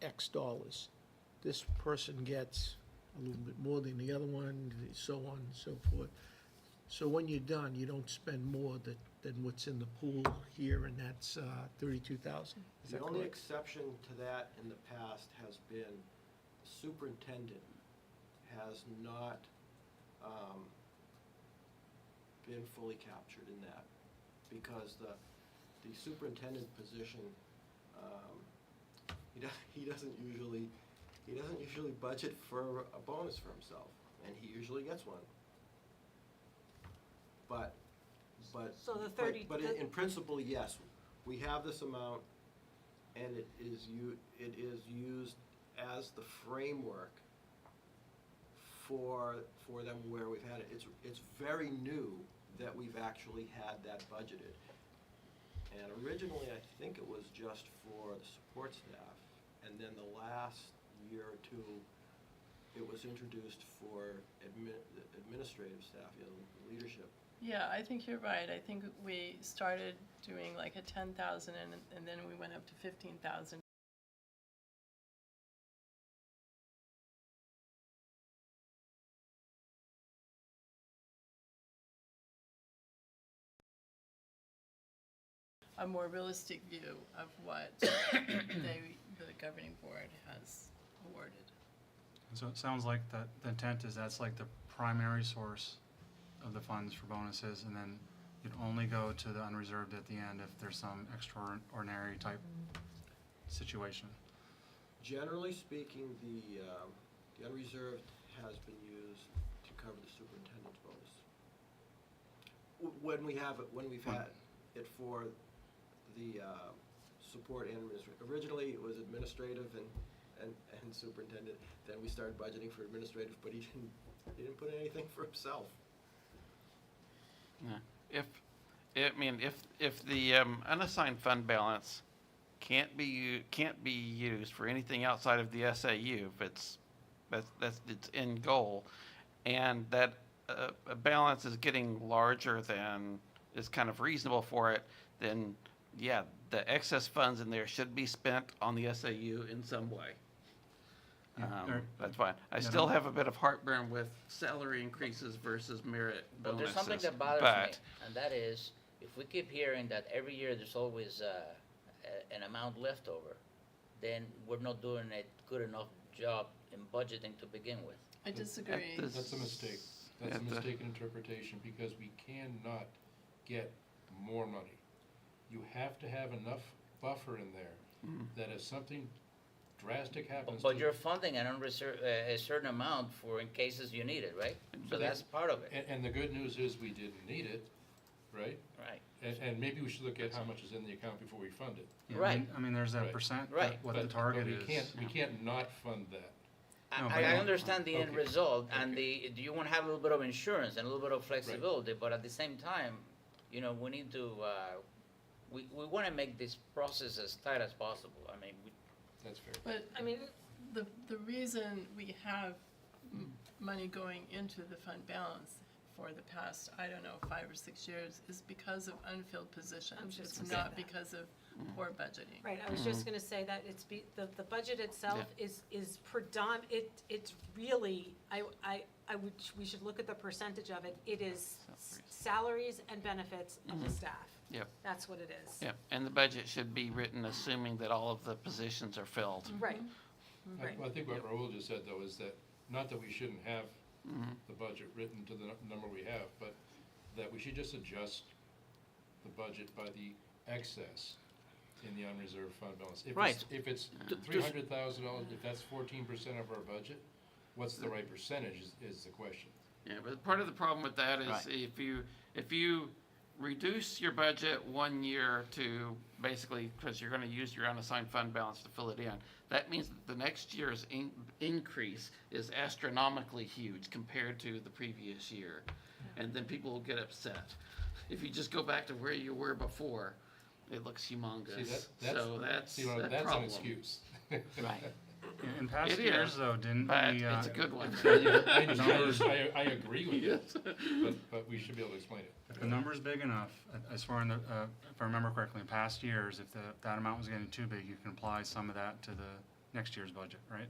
X dollars. This person gets a little bit more than the other one, so on and so forth. So when you're done, you don't spend more than what's in the pool here, and that's 32,000? Is The that only correct? exception to that in the past has been the superintendent has not been fully captured in that, because the superintendent position, he doesn't usually budget for a bonus for himself, and he usually gets one. But So the 30 But in principle, yes, we have this amount, and it is used as the framework for them where we've had it. It's very new that we've actually had that budgeted. And originally, I think it was just for the support staff, and then the last year or two, it was introduced for the administrative staff, leadership. Yeah, I think you're right. I think we started doing like a 10,000 and then we went up to 15,000. A more realistic view of what the governing board has awarded. So it sounds like that the intent is that's like the primary source of the funds for bonuses, and then you'd only go to the unreserved at the end if there's some extraordinary type situation. Generally speaking, the unreserved has been used to cover the superintendent's bonus. When we've had it for the support and administrative. Originally, it was administrative and superintendent. Then we started budgeting for administrative, but he didn't put anything for himself. Yeah. If the unassigned fund balance can't be used for anything outside of the SAU, if it's its end goal, and that a balance is getting larger than is kind of reasonable for it, then yeah, the excess funds in there should be spent on the SAU in some way. That's fine. I still have a bit of heartburn with salary increases versus merit But bonuses. there's something that bothers but- me, and that is, if we keep hearing that every year there's always an amount left over, then we're not doing a good enough job in budgeting to begin with. I disagree. That's a mistake. That's a mistaken interpretation, because we cannot get more money. You have to have enough buffer in there that if something drastic happens. But you're funding an unreserved, a certain amount for in cases you need it, right? So that's part of it, And the good news is we didn't need it, right? right? And maybe we should look at how much is in the account before we fund it. Yeah, Right. I mean, there's that Right. percent, Right. what the But target we is. can't not fund that. No, but I no. understand the end Okay. result, and Okay. you want to have a little bit of insurance and a little bit of flexibility, but at the same time, we need to, we want to make this process as tight as possible. I mean, That's fair. But I mean, the reason we have money going into the fund balance for the past, 5 or 6 years is because of unfilled positions. just It's gonna say not that. because of poor budgeting. right, I was just gonna say that the budget itself is it's really, we should look at the percentage of it. It is salaries and benefits of the staff. Yep. That's what it is. Yep, and the budget should be written assuming that all of the positions are filled. Right, right. I think what Raul just said, though, is that, not that we shouldn't have the budget written to the number we have, but that we should just adjust the budget by the excess in the unreserved fund balance. Right. If it's $300,000, if that's 14% of our budget, what's the right percentage is the question. Yeah, but part of the problem with that is Right. if you reduce your budget 1 year to basically, because you're gonna use your unassigned fund balance to fill it in, that means that the next year's increase is astronomically huge compared to the previous year. And then people will get upset. If you just go back to where you were before, it looks humongous. So that's a that's an problem. excuse. right. In past It years, is, though, didn't But we, it's a good one. I agree with Yes. it, but we should be able to explain it. if the number's big enough, I swear, if I remember correctly, in past years, if that amount was getting too big, you can apply some of that to the next year's budget, right?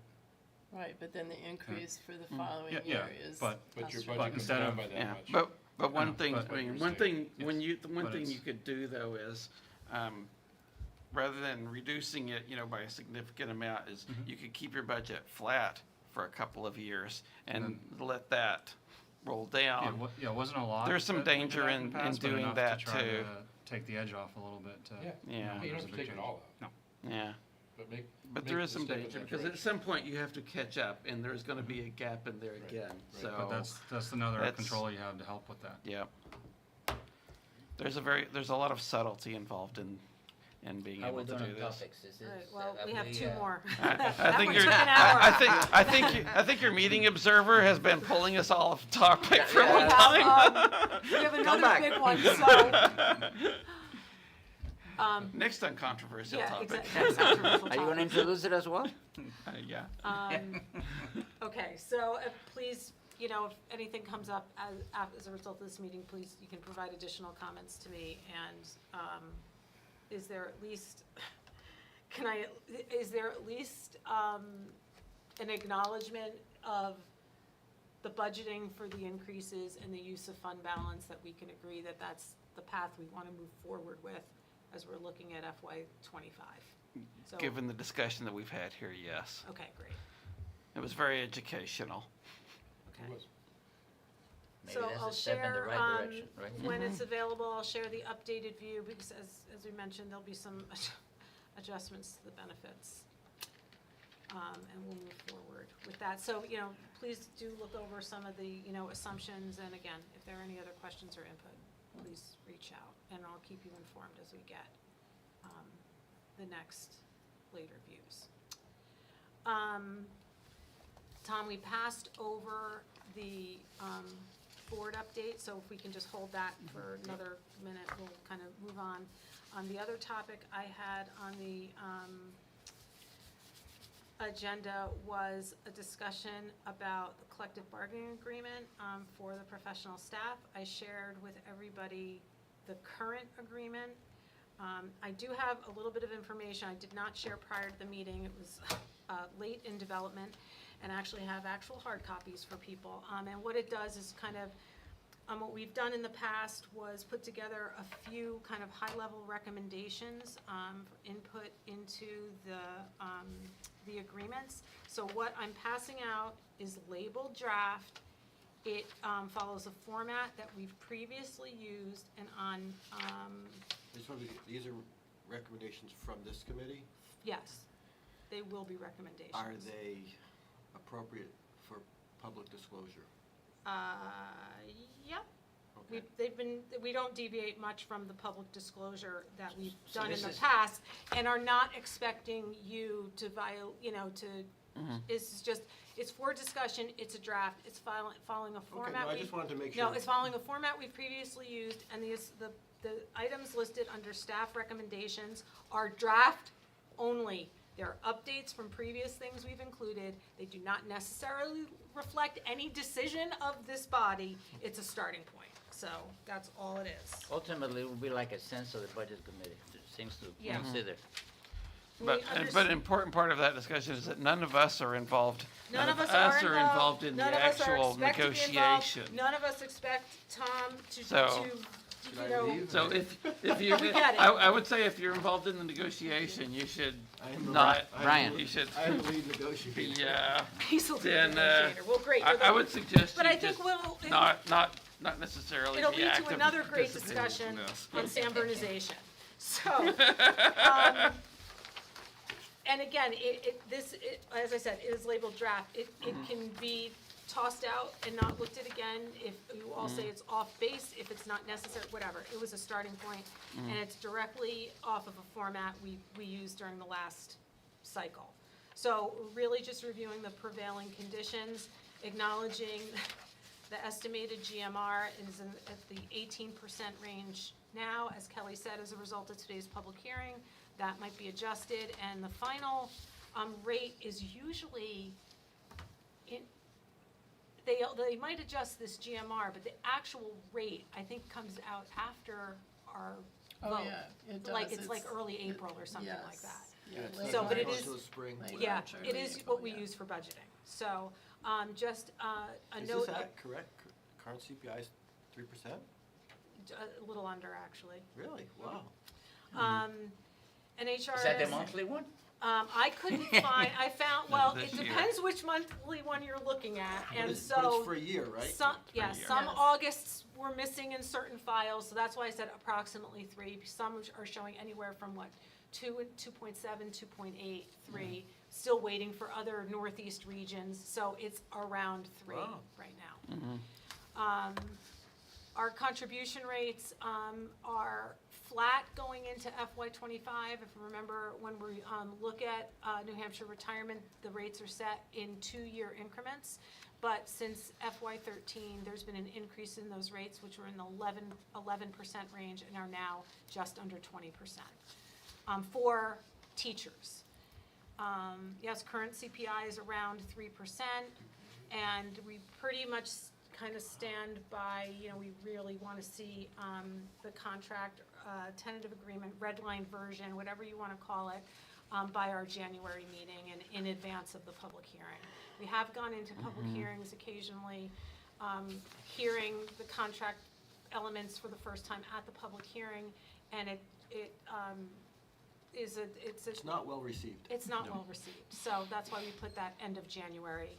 Right, but then the increase for the following Yeah, year yeah, is. but But your astronomical. budget comes instead down of- by that Yeah, much. but one know, thing, but- I mean, What one you're thing, saying. when Yes, you, the one but thing it's- you could do though is, rather than reducing it, by a significant amount, is Mm-hmm. you could keep your budget flat for a couple of years and And let that roll Yeah, down. it wasn't a lot. There's some that we did danger that in the past, but doing enough that to try too. to take the edge off a little bit. Yeah. Yeah. You there's don't a have to big take it change. all out, Yeah, but make. but make there the is some step in danger, that because at direction. some point you have to catch up, and there's gonna be a gap in there Right, again, right. so. But that's another that's- control you have to help with that. Yeah. There's a lot of subtlety involved in in being How we able to doing do on this. topics? Is All right, it, well, we have we, 2 more. I That think one you're, took an hour. I think your meeting observer has been pulling us all off topic for a We long have, time. we have another back. big one, so. Next uncontroversial Yeah, topic. exactly. Are you gonna introduce it as well? Yeah. Okay, so please, you know, if anything comes up as a result of this meeting, please, you can provide additional comments to me. And is there at least, is there at least an acknowledgement of the budgeting for the increases and the use of fund balance, that we can agree that that's the path we want to move forward with as we're looking at FY '25? So, Given the discussion that we've had here, yes. okay, great. It was very educational. Okay. Maybe So that's I'll a step in the share, right direction, right? when it's available, I'll share the updated view, because as we mentioned, there'll be some adjustments to the benefits. And we'll move forward with that. So, you know, please do look over some of the, you know, assumptions, and again, if there are any other questions or input, please reach out, and I'll keep you informed as we get the next later views. Tom, we passed over the board update, so if we can just hold that for another minute, we'll kind of move on. The other topic I had on the agenda was a discussion about the collective bargaining agreement for the professional staff. I shared with everybody the current agreement. I do have a little bit of information I did not share prior to the meeting. It was late in development, and actually have actual hard copies for people. And what it does is kind of, what we've done in the past was put together a few kind of high-level recommendations for input into the agreements. So what I'm passing out is labeled draft. It follows a format that we've previously used, and on, These are recommendations from this committee? yes, they will be recommendations. Are they appropriate for public disclosure? Yep. Okay. We don't deviate much from the public disclosure that we've So done in this the is- past, and are not expecting you to it's just, it's for discussion, it's a draft, it's following a format. no, I we- just wanted to make sure. No, it's following a format we've previously used, and the items listed under staff recommendations are draft only. They're updates from previous things we've included. They do not necessarily reflect any decision of this body. It's a starting point. So that's all it is. Ultimately, it will be like a sense of the budget committee, things to Yeah. consider. But an important part of that discussion is that none of us are involved. None of us are involved in the None of us are actual expect to be involved. negotiation. None of us expect Tom So- Should you I know. leave? So if you, We get it. I would say if you're involved in the negotiation, you should I am the not, Brian. you should, I am the lead negotiator. yeah. He's a lead Then, negotiator. Well, great. I would suggest But you I think just not necessarily it'll be lead to active another great participants in discussion this. on Sanbornization. So, and again, as I said, it is labeled draft. It can be tossed out and not looked at again if you all say it's off base, if it's not necessary, whatever. It was a starting point, and it's directly off of a format we used during the last cycle. So really just reviewing the prevailing conditions, acknowledging the estimated GMR is at the 18% range now. As Kelly said, as a result of today's public hearing, that might be adjusted, and the final rate is usually they might adjust this GMR, but the actual rate, I think, comes out after our Oh, vote. yeah, it does. Like, it's like early April or something like yes. that. Yeah, it's late So, but it March. is- Until the spring. Late Yeah, March, it early is April, what we yeah. use for budgeting. So, just a Is note, this correct? Current CPI is 3%? a little under, actually. Really? Wow. And HRS. Is that the monthly one? I couldn't find, I found, well, This it year. depends which monthly one you're looking at, But and it's so. for a year, right? Some, yeah, year. some Yes. Augusts were missing in certain files, so that's why I said approximately 3. Some are showing anywhere from 2.7, 2.8, 3. Still waiting for other northeast regions, so it's around 3 Wow. right now. Our contribution rates are flat going into FY '25. If you remember, when we look at New Hampshire retirement, the rates are set in 2-year increments. But since FY '13, there's been an increase in those rates, which were in the 11% range and are now just under 20% for teachers. Yes, current CPI is around 3%, and we pretty much kind of stand by, we really want to see the contract, tentative agreement, red line version, whatever you want to call it, by our January meeting and in advance of the public hearing. We have gone into public hearings occasionally, hearing the contract elements for the first time at the public hearing, and It's not well received. it's not well received. So that's why we put that end of January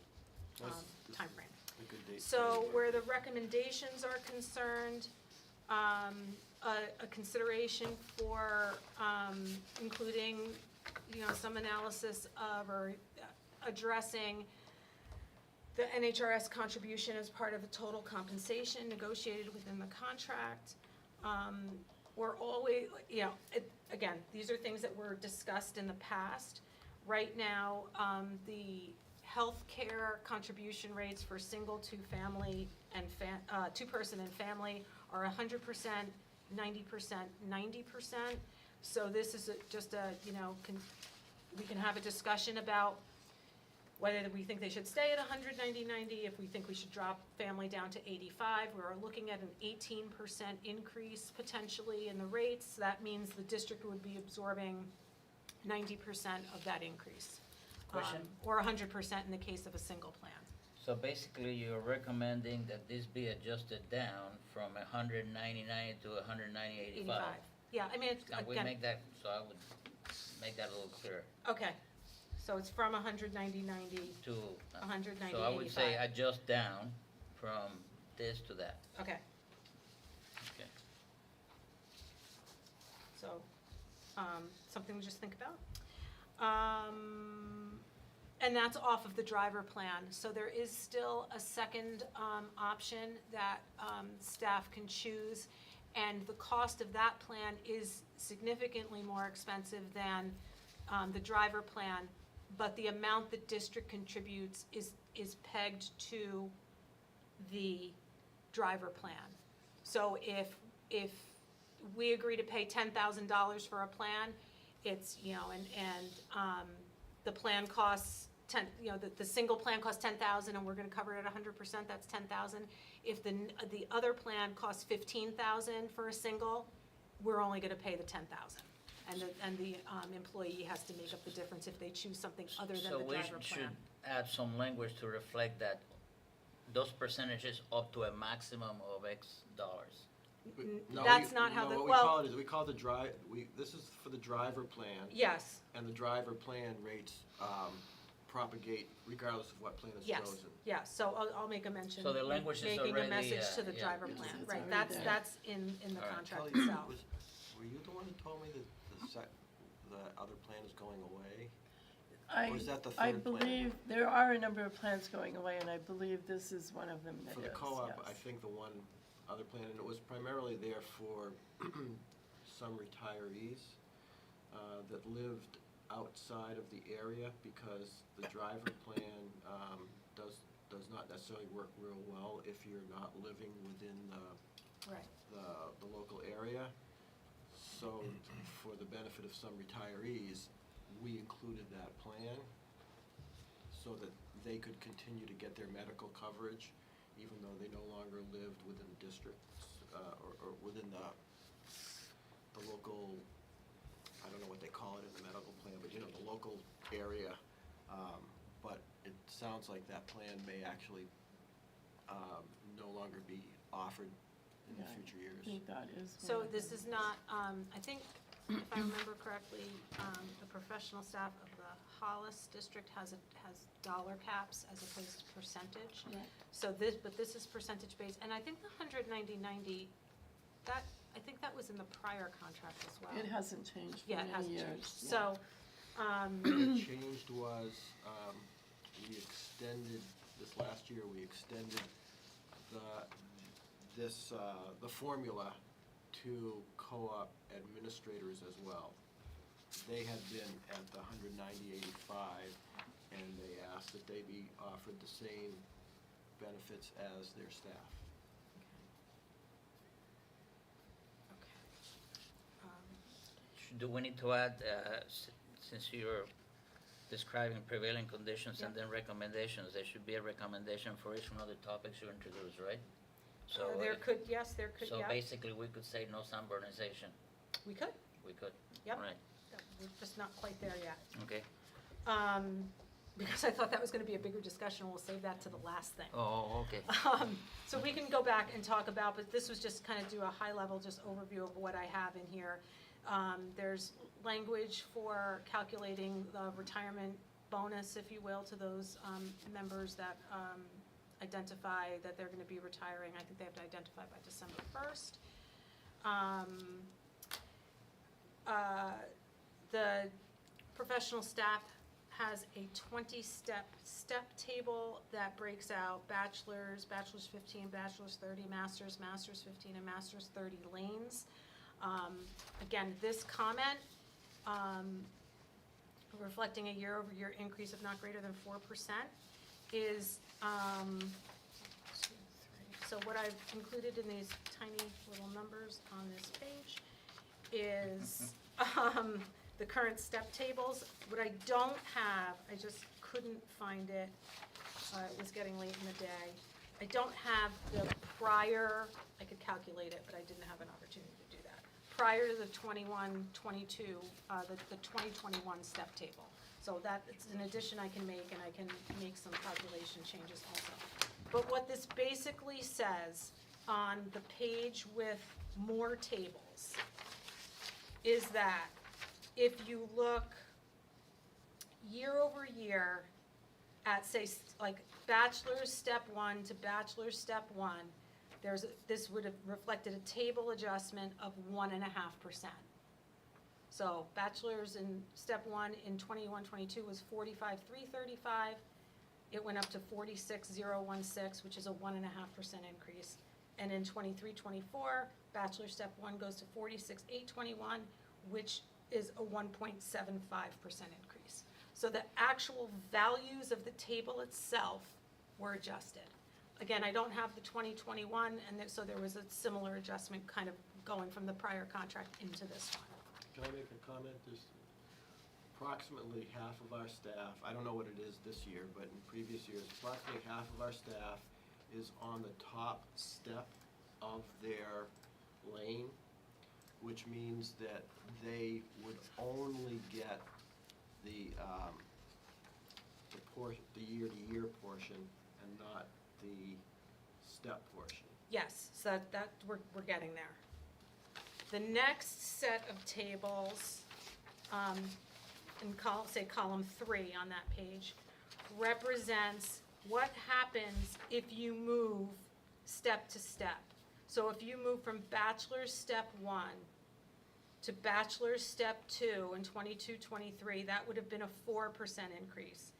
That's- timeframe. A good date. So where the recommendations are concerned, a consideration for including, some analysis of or addressing the NHRS contribution as part of the total compensation negotiated within the contract. We're always, again, these are things that were discussed in the past. Right now, the healthcare contribution rates for single, two-family, and two-person and family are 100%, 90%, 90%. So this is just we can have a discussion about whether we think they should stay at 190, 90, if we think we should drop family down to 85. We're looking at an 18% increase potentially in the rates. That means the district would be absorbing 90% of that increase. Question? Or 100% in the case of a single plan. So basically, you're recommending that this be adjusted down from 199 to 190.85. Yeah, I mean, it's, Can we again, make that, so I would make that a little clearer okay. So it's from 190, 90, to. 190, So I would say 85. adjust down from this to that. Okay, Okay. so, something to just think about. And that's off of the driver plan. So there is still a second option that staff can choose. And the cost of that plan is significantly more expensive than the driver plan. But the amount the district contributes is pegged to the driver plan. So if we agree to pay $10,000 for a plan, it's, the plan costs the single plan costs $10,000 and we're gonna cover it at 100%, that's $10,000. If the other plan costs $15,000 for a single, we're only gonna pay the $10,000. And the employee has to make up the difference if they choose something other than the driver plan. So we should add some language to reflect that those percentages up to a maximum of X dollars. That's not how what we call it this is for the driver plan, Yes, and the driver plan rates propagate regardless of what plan is yes, chosen. yeah, so I'll make a mention. So the language is Making already, a message to the yeah, driver it's- plan, it's right, already there. that's in the All right. contract Kelly, itself. were you the one who told me that the other plan is going away? I, Or is that the I third plan? believe there are a number of plans going away, and I believe this is one of them that is, For the co-op, I yes. think the one other plan, and it was primarily there for some retirees that lived outside of the area, because the driver plan does not necessarily work real well if you're not living within Right. the local area. So for the benefit of some retirees, we included that plan so that they could continue to get their medical coverage even though they no longer lived within the districts, or within the local, I don't know what they call it in the medical plan, but the local area. But it sounds like that plan may actually no longer be offered in the Yeah, future years. I think that is one So of this them. is not, I think, if I remember correctly, the professional staff of the Hollis district has dollar caps as opposed to percentage. Right. So but this is percentage based, and I think the 190/90, I think that was in the prior contract as well. It hasn't changed for Yeah, it many hasn't years. changed. yeah. So, What changed was, we extended, this last year, we extended the formula to co-op administrators as well. They had been at the 190.85, and they asked that they be offered the same benefits as their staff. Do we need to add, since you're describing prevailing conditions and Yeah. then recommendations, there should be a recommendation for each one of the topics you introduced, right? So, There could, yes, there could, so yeah, basically, we could say no sunburnization, we could, we could, yep. right, We're just not quite there yet. okay. Because I thought that was gonna be a bigger discussion, we'll save that to the last thing. Oh, okay. So we can go back and talk about, but this was just kind of do a high level, just overview of what I have in here. There's language for calculating the retirement bonus, if you will, to those, members that, identify that they're gonna be retiring. I think they have to identify by December 1st. The professional staff has a 20-step table that breaks out bachelor's 15, bachelor's 30, master's 15, and master's 30 lanes. Again, this comment, reflecting a year-over-year increase of not greater than 4%, is, 2, 3. So what I've included in these tiny little numbers on this page is, the current step tables. What I don't have, I just couldn't find it, it was getting late in the day. I don't have the prior, I could calculate it, but I didn't have an opportunity to do that. Prior to the 21-22, the 2021 step table. So that, it's an addition I can make, and I can make some calculation changes also. But what this basically says on the page with more tables is that if you look year over year at, say, like bachelor's step 1 to bachelor's step 1, this would have reflected a table adjustment of 1.5%. So bachelor's in step 1 in 21-22 was 45,335. It went up to 46,016, which is a 1.5% increase. And in 23-24, bachelor step 1 goes to 46,821, which is a 1.75% increase. So the actual values of the table itself were adjusted. Again, I don't have the 2021, and so there was a similar adjustment kind of going from the prior contract into this one. Can I make a comment? There's approximately half of our staff, I don't know what it is this year, but in previous years, approximately half of our staff is on the top step of their lane, which means that they would only get the year-to-year portion and not the step portion. Yes, so that we're getting there. The next set of tables, in column 3 on that page, represents what happens if you move step to step. So if you move from bachelor's step 1 to bachelor's step 2 in 22-23, that would have been a 4% increase.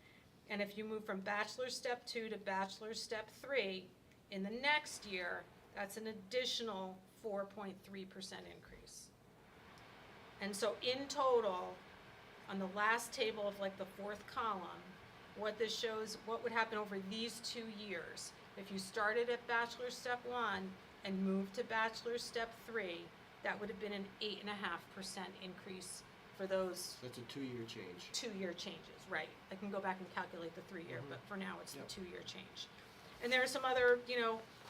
And if you move from bachelor's step 2 to bachelor's step 3 in the next year, that's an additional 4.3% increase. And so in total, on the last table of like the 4th column, what this shows, what would happen over these 2 years. If you started at bachelor's step 1 and moved to bachelor's step 3, that would have been an 8.5% increase for those That's a 2-year change. 2-year changes, right. I can go back and calculate the 3-year, but for now, it's Yep. the 2-year change. And there are some other,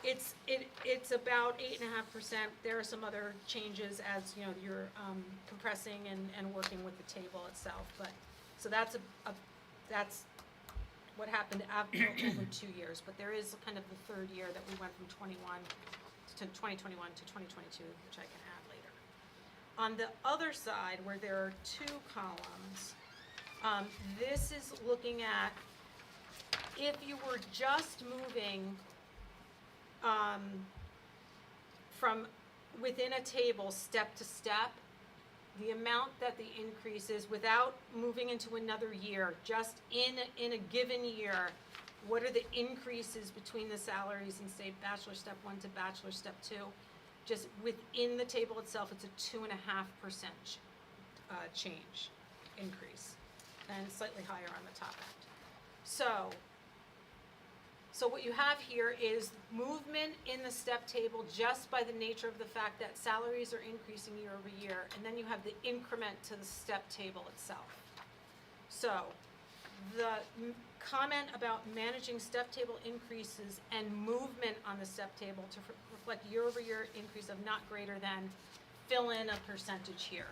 it's about 8.5%. There are some other changes as, you're compressing and working with the table itself. But, so that's that's what happened after over 2 years. But there is kind of the 3rd year that we went from 2021 to 2022, which I can add later. On the other side, where there are 2 columns, this is looking at if you were just moving from within a table step to step, the amount that the increase is without moving into another year, just in a given year, what are the increases between the salaries in, say, bachelor step 1 to bachelor step 2? just within the table itself, it's a 2.5% change, increase, and slightly higher on the top end. So what you have here is movement in the step table just by the nature of the fact that salaries are increasing year over year, and then you have the increment to the step table itself. So the comment about managing step table increases and movement on the step table to reflect year over year increase of not greater than, fill in a percentage here.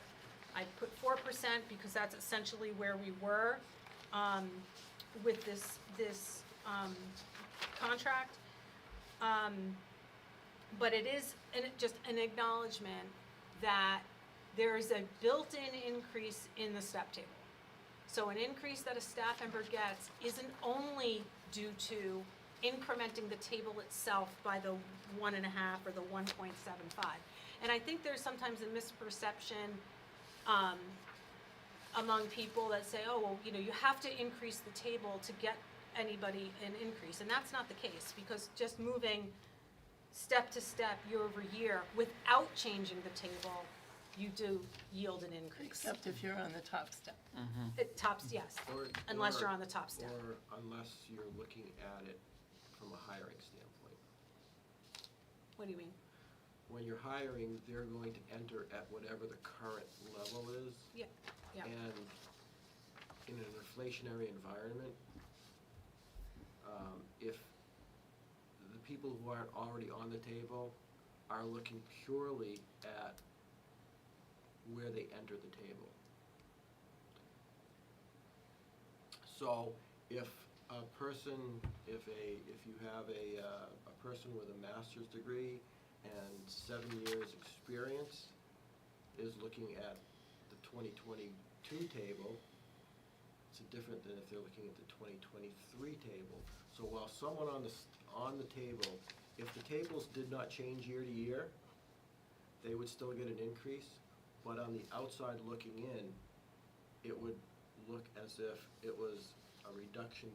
I put 4% because that's essentially where we were with this contract. But it is just an acknowledgement that there is a built-in increase in the step table. So an increase that a staff member gets isn't only due to incrementing the table itself by the 1.5 or the 1.75. And I think there's sometimes a misperception among people that say, oh, well, you have to increase the table to get anybody an increase. And that's not the case, because just moving step to step year over year without changing the table, you do yield an increase. Except if you're on the top step. It tops, yes, unless you're on the top step. Or unless you're looking at it from a hiring standpoint. What do you mean? When you're hiring, they're going to enter at whatever the current level is. Yeah, yeah. And in an inflationary environment, if the people who aren't already on the table are looking purely at where they enter the table. So if a person, if you have a person with a master's degree and 7 years experience is looking at the 2022 table, it's different than if they're looking at the 2023 table. So while someone on the table, if the tables did not change year to year, they would still get an increase. But on the outside looking in, it would look as if it was a reduction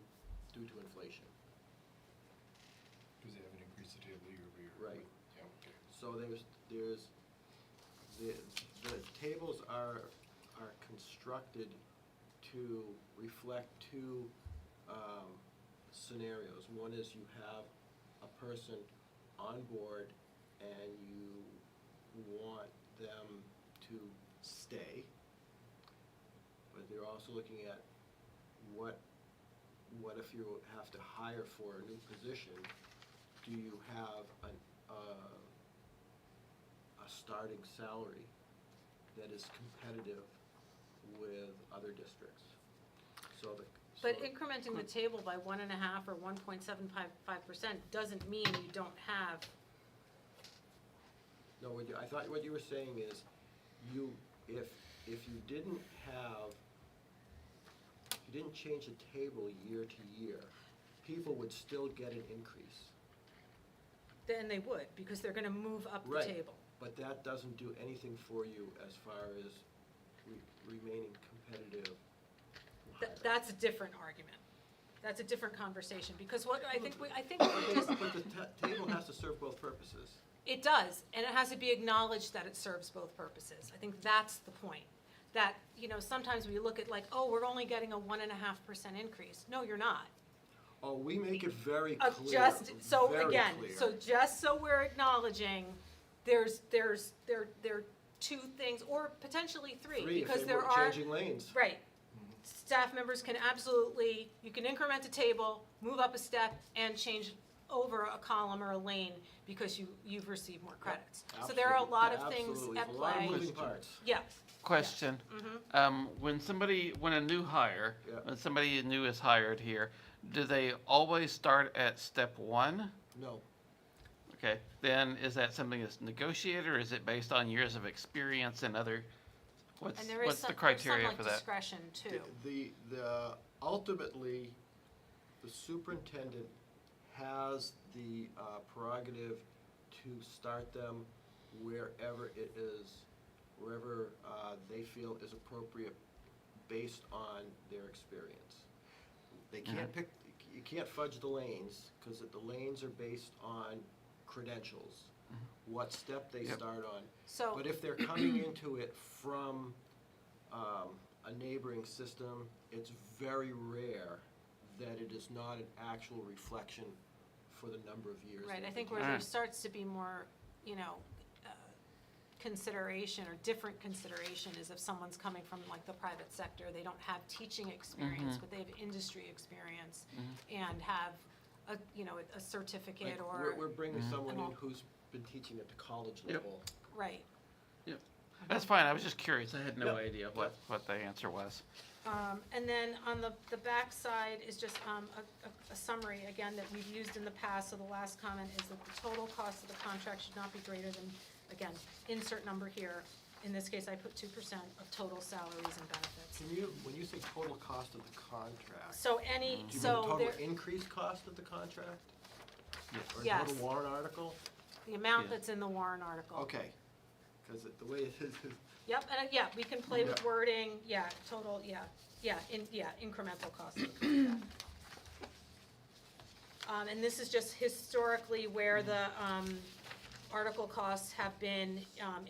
due to inflation. Because they haven't increased the table year over year. Right. Yeah, okay. So the tables are constructed to reflect two scenarios. One is you have a person on board and you want them to stay, but they're also looking at what if you have to hire for a new position, do you have a starting salary that is competitive with other districts? But incrementing the table by 1.5 or 1.755% doesn't mean you don't have. No, I thought what you were saying is, if you didn't change the table year to year, people would still get an increase. Then they would, because they're gonna move up the Right. table. But that doesn't do anything for you as far as remaining competitive. That's a different argument. That's a different conversation, because what I think we just, But the table has to serve both purposes. it does, and it has to be acknowledged that it serves both purposes. I think that's the point. That, sometimes we look at like, oh, we're only getting a 1.5% increase. No, you're not. Oh, we make it very clear, Just, so very again, clear. so just so we're acknowledging, there are two things, or potentially three, because if there they were are. changing lanes. Right. Staff members can absolutely, you can increment a table, move up a step, and change over a column or a lane because you've received more credits. So there are a lot of things Absolutely. at There's a lot of play. moving parts. Yes. Question. When a new hire, Yeah. when somebody new is hired here, do they always start at step 1? No, Okay, then is that something that's negotiated, or is it based on years of experience and other, what's And there is the some criteria for that? discretion too. ultimately, the superintendent has the prerogative to start them wherever it is, wherever they feel is appropriate based on their experience. They can't pick, you can't fudge the lanes, because the lanes are based on credentials. what step they Yep. start on. So, But if they're coming into it from a neighboring system, it's very rare that it is not an actual reflection for the number of years. right, I they've think been where there Alright. starts to be more, consideration or different consideration is if someone's coming from like the private sector, they don't have teaching experience, but they have industry experience and have a certificate Like, or, we're bringing someone And all- in who's been teaching at the college Yep. level. right. That's fine, I was just curious, I had no Yep. idea what the answer was. And then on the back side is just a summary, again, that we've used in the past. So the last comment is that the total cost of the contract should not be greater than, again, insert number here. In this case, I put 2% of total salaries and benefits. Can you, when you say total cost of the contract, So do you mean the so total there, increased cost of the contract? Or Yes. total warrant article? the amount Yeah. that's in the warrant article. Okay, because the way it is, Yep, and yeah, we can play with Yeah. wording, total, incremental cost of the contract. And this is just historically where the, article costs have been,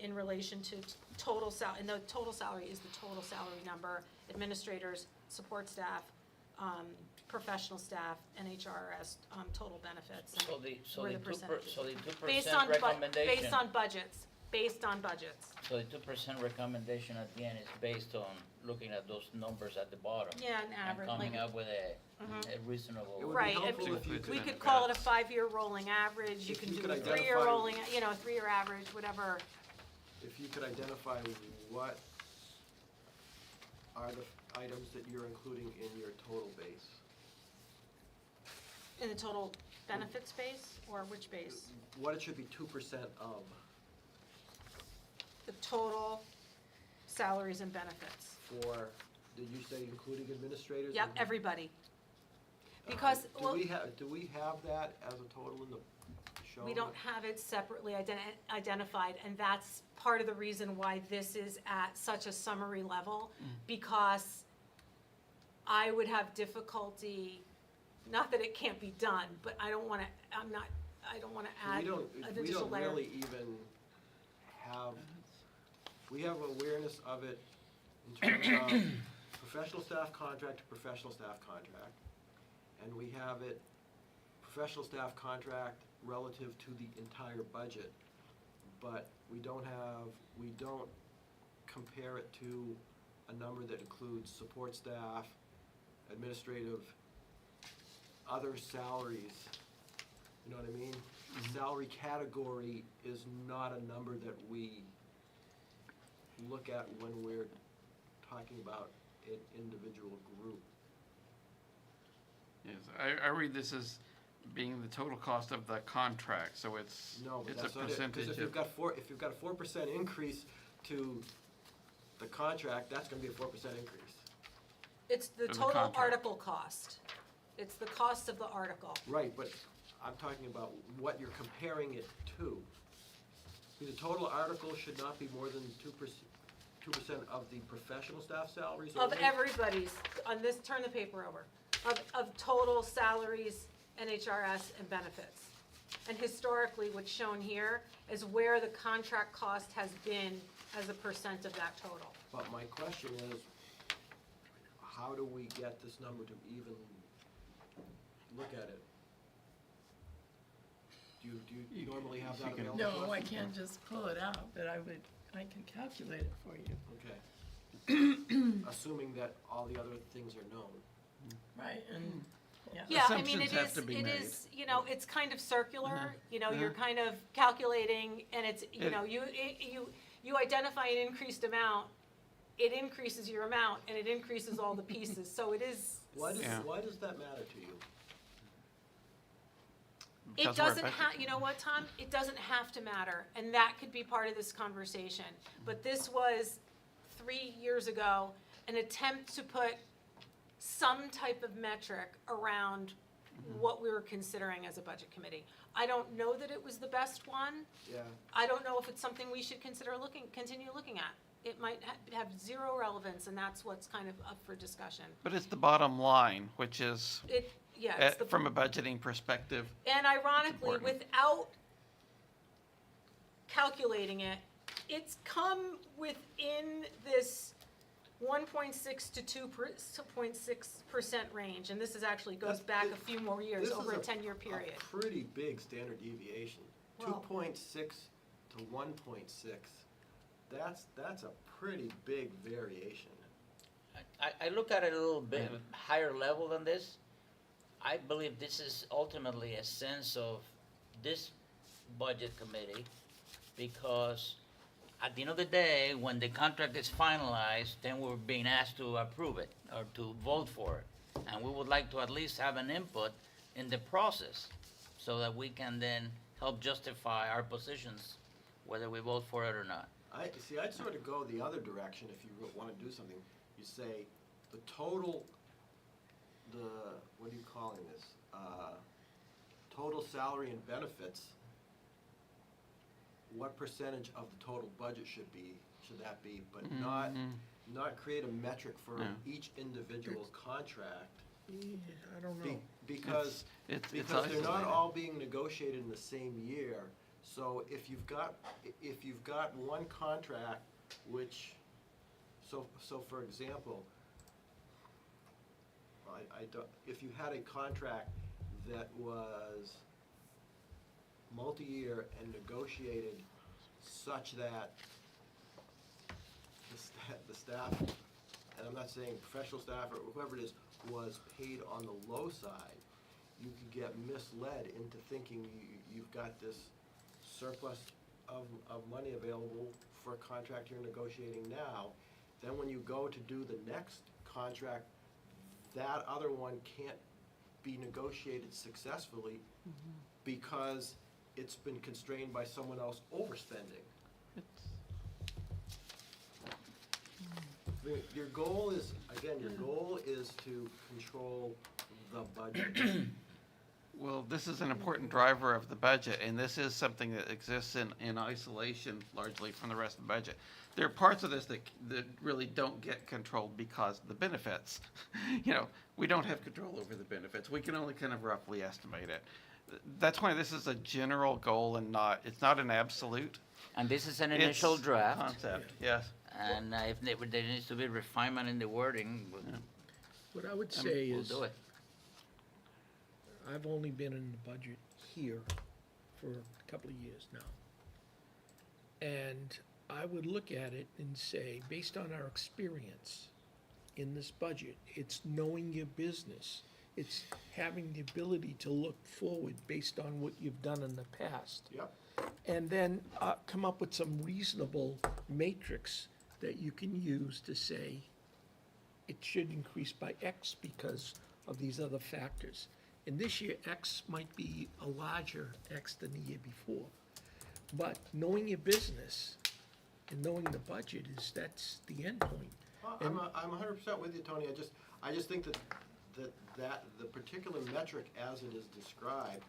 in relation to total and the total salary is the total salary number, administrators, support staff, professional staff, NHRS, total benefits. and So the where the 2%, percentages so the Based 2% on, recommendation. based on budgets, based on budgets. So the 2% recommendation at the end is based on looking at those numbers at the bottom. Yeah, an And average, coming like, up with a reasonable. It would be Right, and helpful if you we could, could call it a 5-year rolling average, you If can you do could a 3-year identify- rolling, a 3-year average, whatever. if you could identify what are the items that you're including in your total base. In the total benefits base, or which base? What it should be 2% of. The total salaries and benefits. For, did you say including administrators? Yep, and- everybody. Because, well, Do we have that as a total in the show? we don't have it separately identified, and that's part of the reason why this is at such a summary level, because I would have difficulty, not that it can't be done, but I don't wanna add an We additional don't layer. really even have, we have awareness of it in terms of professional staff contract to professional staff contract. And we have it, professional staff contract relative to the entire budget. But we don't compare it to a number that includes support staff, administrative, other salaries. You know what I mean? Salary category is not a number that we look at when we're talking about an individual group. Yes, I read this as being the total cost of the contract, so it's No, but a that's not it, because percentage if you've of, got if you've got a 4% increase to the contract, that's gonna be a 4% increase. It's the Of the total contract. article cost. It's the cost of the article. Right, but I'm talking about what you're comparing it to. The total article should not be more than 2% of the professional staff salaries Of only? everybody's, on this, turn the paper over, of total salaries, NHRS, and benefits. And historically, what's shown here is where the contract cost has been as a percent of that total. But my question is, how do we get this number to even look at it? Do you normally have that available? to No, us? I can't just pull it out, but I can calculate it for you. Okay. Assuming that all the other things are known. Right, and, yeah. Yeah, I mean, Assumptions have to be made. it's kind of circular, you're kind of calculating, and it's, you identify an increased amount, it increases your amount, and it increases all the pieces, so it is. Why Yeah. does that matter to you? It because we're doesn't effective. you know what, Tom? It doesn't have to matter, and that could be part of this conversation. But this was, 3 years ago, an attempt to put some type of metric around what we were considering as a budget committee. I don't know that it was the best one. Yeah. I don't know if it's something we should continue looking at. It might have zero relevance, and that's what's kind of up for discussion. but it's the bottom line, which is, It's the. from a budgeting perspective, And ironically, Important. calculating it, it's come within this 1.6 to 2.6% range, and this is actually goes back a few more years, This is over a 10-year period. A pretty big standard deviation. Well- 2.6 to 1.6, that's a pretty big variation. I look at it a little bit higher level than this. I believe this is ultimately a sense of this budget committee, because at the end of the day, when the contract is finalized, then we're being asked to approve it or to vote for it. And we would like to at least have an input in the process so that we can then help justify our positions, whether we vote for it or not. I'd sort of go the other direction if you want to do something. You say the total, what are you calling this? Total salary and benefits, what percentage of the total budget should that be, but not create a metric for each individual contract. I don't know. Because they're not all being negotiated in the same year. So if you've got one contract, which, so for example, if you had a contract that was multi-year and negotiated such that the staff, and I'm not saying professional staff or whoever it is, was paid on the low side, you could get misled into thinking you've got this surplus of money available for a contract you're negotiating now. Then when you go to do the next contract, that other one can't be negotiated successfully because it's been constrained by someone else overspending. Your goal is, again, to control the budget. Well, this is an important driver of the budget, and this is something that exists in isolation largely from the rest of the budget. There are parts of this that really don't get controlled because of the benefits. We don't have control over the benefits. We can only kind of roughly estimate it. That's why this is a general goal and it's not an absolute. And this is an initial It's draft. concept, yes. And if there needs to be refinement in the wording, What I would say we'll is, do it. I've only been in the budget here for a couple of years now. And I would look at it and say, based on our experience in this budget, it's knowing your business. It's having the ability to look forward based on what you've done in the past. Yep. And then come up with some reasonable matrix that you can use to say it should increase by X because of these other factors. And this year, X might be a larger X than the year before. But knowing your business and knowing the budget that's the end point. I'm 100% with you, Tony. I just think that the particular metric as it is described,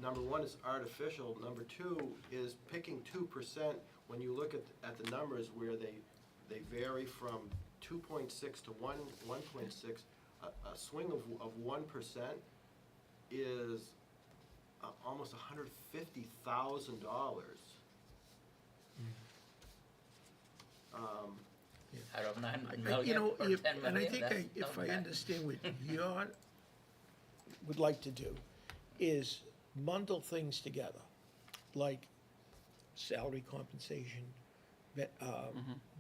number one, is artificial. Number two is picking 2% when you look at the numbers where they vary from 2.6 to 1.6. A swing of 1% is almost $150,000. Out of 9 You million know, or 10 and I million, think that's if not I bad. understand what you would like to do is bundle things together, like salary compensation,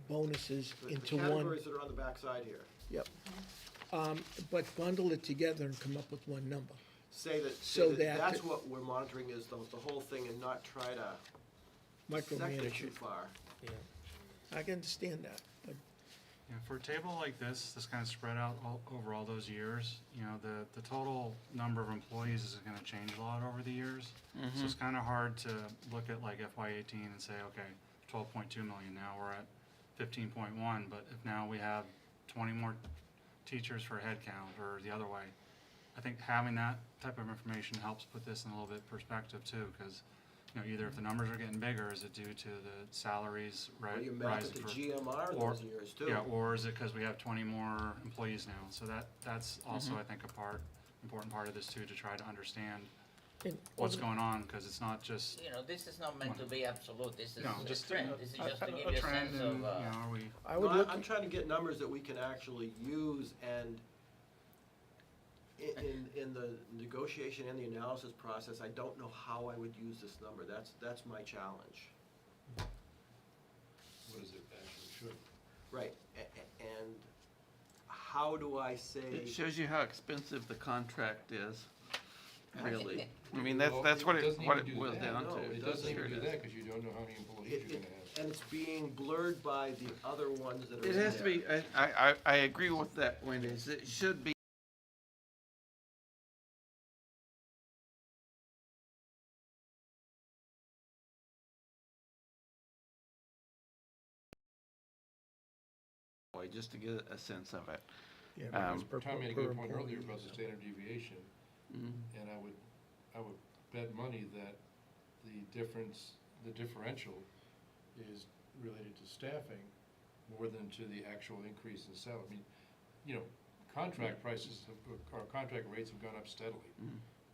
bonuses The into one. categories that are on the back side here. Yep. But bundle it together and come up with one number. Say So that that- that's what we're monitoring is the whole thing and not try to dissect it Micromanage too it. far. Yeah. I can understand that, but Yeah, for a table like this kind of spread out over all those years, the total number of employees is gonna change a lot over the years. So it's kind of hard to look at like FY18 and say, okay, 12.2 million, now we're at 15.1, but if now we have 20 more teachers for head count or the other way, I think having that type of information helps put this in a little bit perspective too, because either if the numbers are getting bigger, is it due to the salaries Or you map rising it to for? GMR or- those years too. Yeah, or is it because we have 20 more employees now? So that's also, I think, important part of this too, to try to understand And what's over- going on, because it's not just, You know, this is not meant to be absolute, this is No, a just trend, this is just to give you a a trend sense and, of, you know, are we, I would No, look, I'm trying to get numbers that we can actually use, and in the negotiation and the analysis process, I don't know how I would use this number. That's my challenge. What is it actually should? Right, and how do I say? It shows you how expensive the contract is, really. I mean, Well, that's what doesn't what even it do boils that. down No, to. It It doesn't Here even it do is. that, because you don't know how many employees It- you're it- gonna have. And it's being blurred by the other ones that are It in has to there. be, I agree with that, Wendy, it should be. Just to get a sense of it. yeah, Um, because per Tom made a per good point employee, earlier about the so. standard deviation, and I would bet money that the differential is related to staffing more than to the actual increase in salary. I mean, you know, contract prices or contract rates have gone up steadily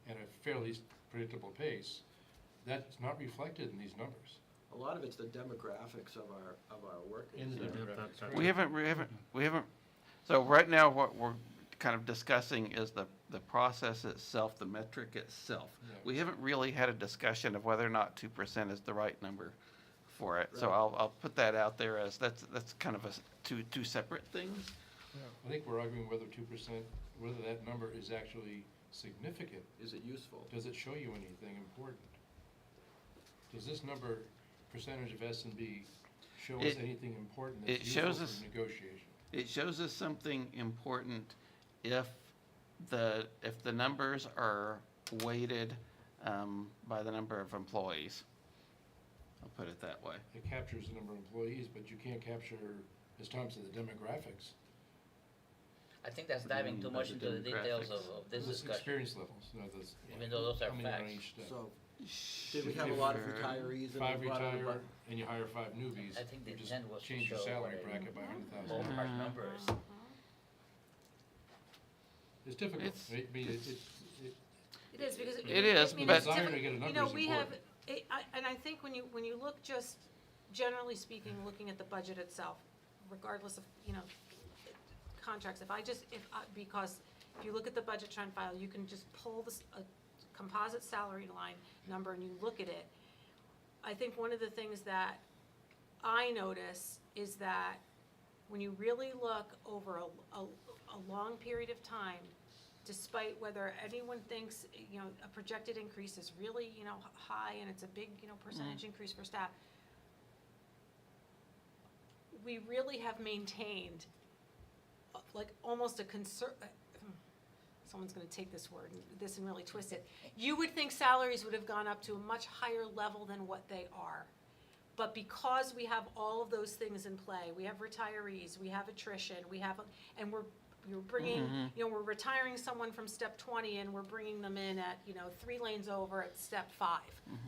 at a fairly predictable pace. That's not reflected in these numbers. A lot of it's the demographics of our workers. In the you know. demographics, right. We haven't, so right now, what we're kind of discussing is the process itself, the metric itself. Yeah. We haven't really had a discussion of whether or not 2% is the right number for it. So Right. I'll put that out there as that's kind of two separate things. I think we're arguing whether 2%, whether that number is actually significant. Is it useful? Does it show you anything important? Does this number, percentage of S and B, show us It- anything important it that's useful shows us- for negotiation? It shows us something important if the numbers are weighted by the number of employees. I'll put it that way. It captures the number of employees, but you can't capture, as Tom said, the demographics. I think that's What do you diving mean too by much the into the details demographics? of this The discussion. experience levels, you know, those. Even though those are how many on facts. each step. So, did we have a lot of retirees? and Five we brought in retire, about- and you hire 5 newbies. I think the you just intent was to change your show salary what a bracket by $100,000. ballpark numbers. It's difficult. It's- I mean, It is, because It is, I mean, but- it's Desire to different. get a number You know, is we have, important. and I think when you look just, generally speaking, looking at the budget itself, regardless of, you know, contracts, because if you look at the budget trend file, you can just pull a composite salary line number and you look at it. I think one of the things that I notice is that when you really look over a long period of time, despite whether anyone thinks, you know, a projected increase is really, you know, high and it's a big, you know, percentage increase for staff, we really have maintained like almost a someone's gonna take this word and really twist it. You would think salaries would have gone up to a much higher level than what they are. But because we have all of those things in play, we have retirees, we have attrition, and we're bringing, you know, we're retiring someone from step 20 and we're bringing them in at, you know, 3 lanes over at step 5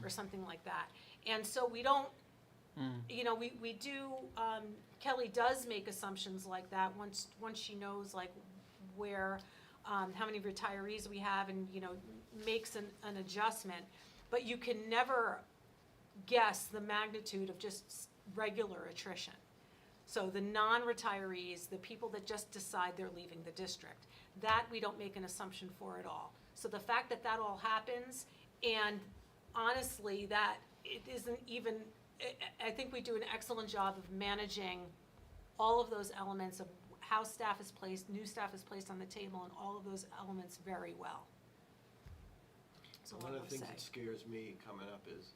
or something like that. And so we don't, you know, we do, Kelly does make assumptions like that once she knows like where, how many retirees we have and, you know, makes an adjustment. But you can never guess the magnitude of just regular attrition. So the non-retirees, the people that just decide they're leaving the district, that we don't make an assumption for at all. So the fact that that all happens, and honestly, that it isn't even, I think we do an excellent job of managing all of those elements of how staff is placed, new staff is placed on the table, and all of those elements very well. So One of the things that scares me coming up is,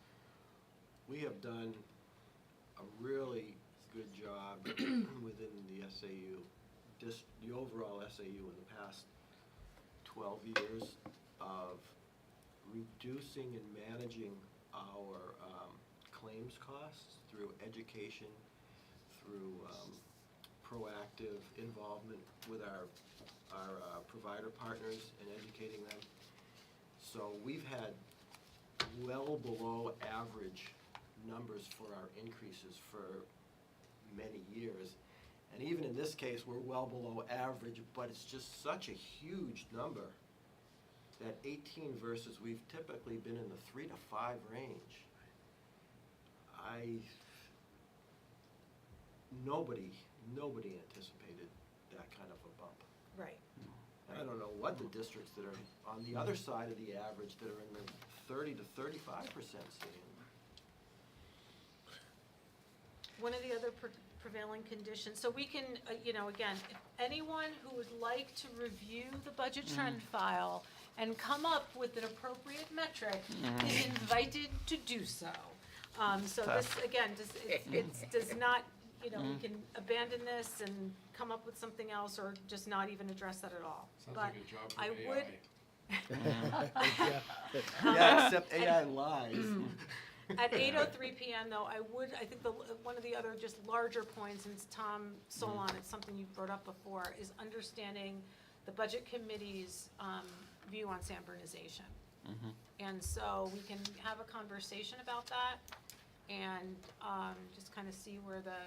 we have done a really good job within the SAU, just the overall SAU in the past 12 years of reducing and managing our claims costs through education, through proactive involvement with our provider partners and educating them. So we've had well below average numbers for our increases for many years. And even in this case, we're well below average, but it's just such a huge number at 18 versus we've typically been in the 3 to 5 range, nobody anticipated that kind of a bump. Right. I don't know what the districts that are on the other side of the average that are in the 30 to 35% seeing. One of the other prevailing conditions, so we can, again, if anyone who would like to review the budget trend file and come up with an appropriate metric is invited to do so. So this, again, does not, we can abandon this and come up with something else or just not even address that at all. Sounds But like a job for I AI. would, Yeah, except AI lies. At 8:03 PM, though, I think one of the other just larger points, and Tom Solon, it's something you brought up before, is understanding the Budget Committee's view on Sanbornization. And so we can have a conversation about that and just kind of see where the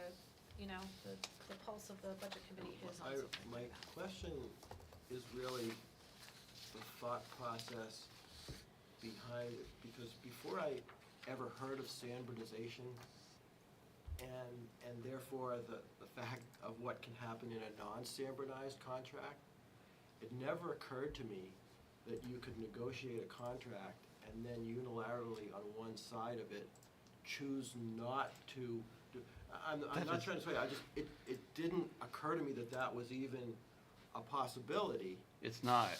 pulse of the Budget Committee is on something My like that. question is really the thought process behind it, because before I ever heard of Sanbornization and therefore the fact of what can happen in a non-Sanbornized contract, it never occurred to me that you could negotiate a contract and then unilaterally on one side of it choose not to do. I'm not trying to say, it didn't occur to me that that was even a possibility, It's not.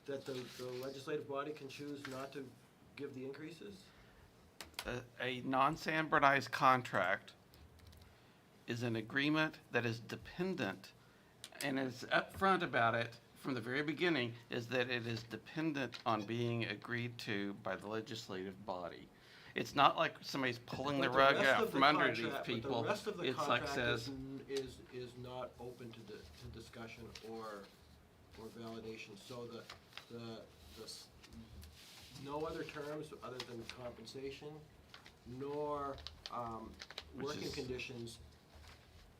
that the legislative body can choose not to give the increases? A non-Sanbornized contract is an agreement that is dependent, and it's upfront about it from the very beginning, is that it is dependent on being agreed to by the legislative body. It's not like somebody's pulling the But rug rest out of the from under these contract- people. But the rest of the It's like contract says, is not open to discussion or validation, so no other terms other than compensation, nor Which working is- conditions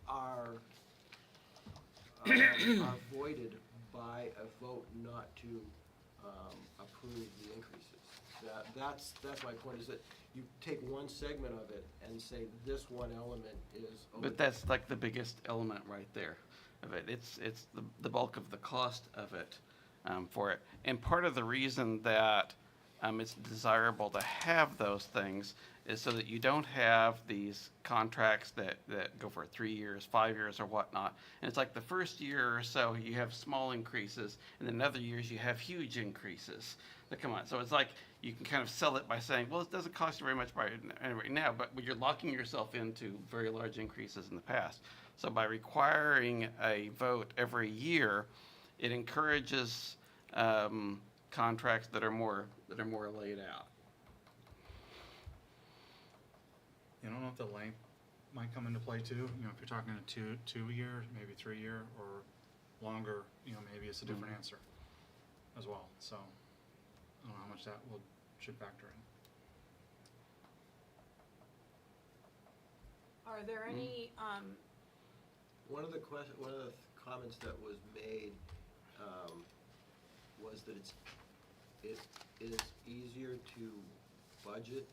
are voided by a vote not to approve the increases. That's my point, is that you take one segment of it and say this one element is. but that's like the biggest element right there of it. It's the bulk of the cost of it for it. And part of the reason that it's desirable to have those things is so that you don't have these contracts that go for 3 years, 5 years, or whatnot. And it's like the first year or so, you have small increases, and then other years, you have huge increases that come on. So it's like you can kind of sell it by saying, well, it doesn't cost you very much right now, but you're locking yourself into very large increases in the past. So by requiring a vote every year, it encourages contracts that are more laid out. You don't know if the length might come into play too, if you're talking a two year, maybe 3 year, or longer, maybe it's a different answer as well, so I don't know how much that should factor in. Are there any, One of the comments that was made was that it is easier to budget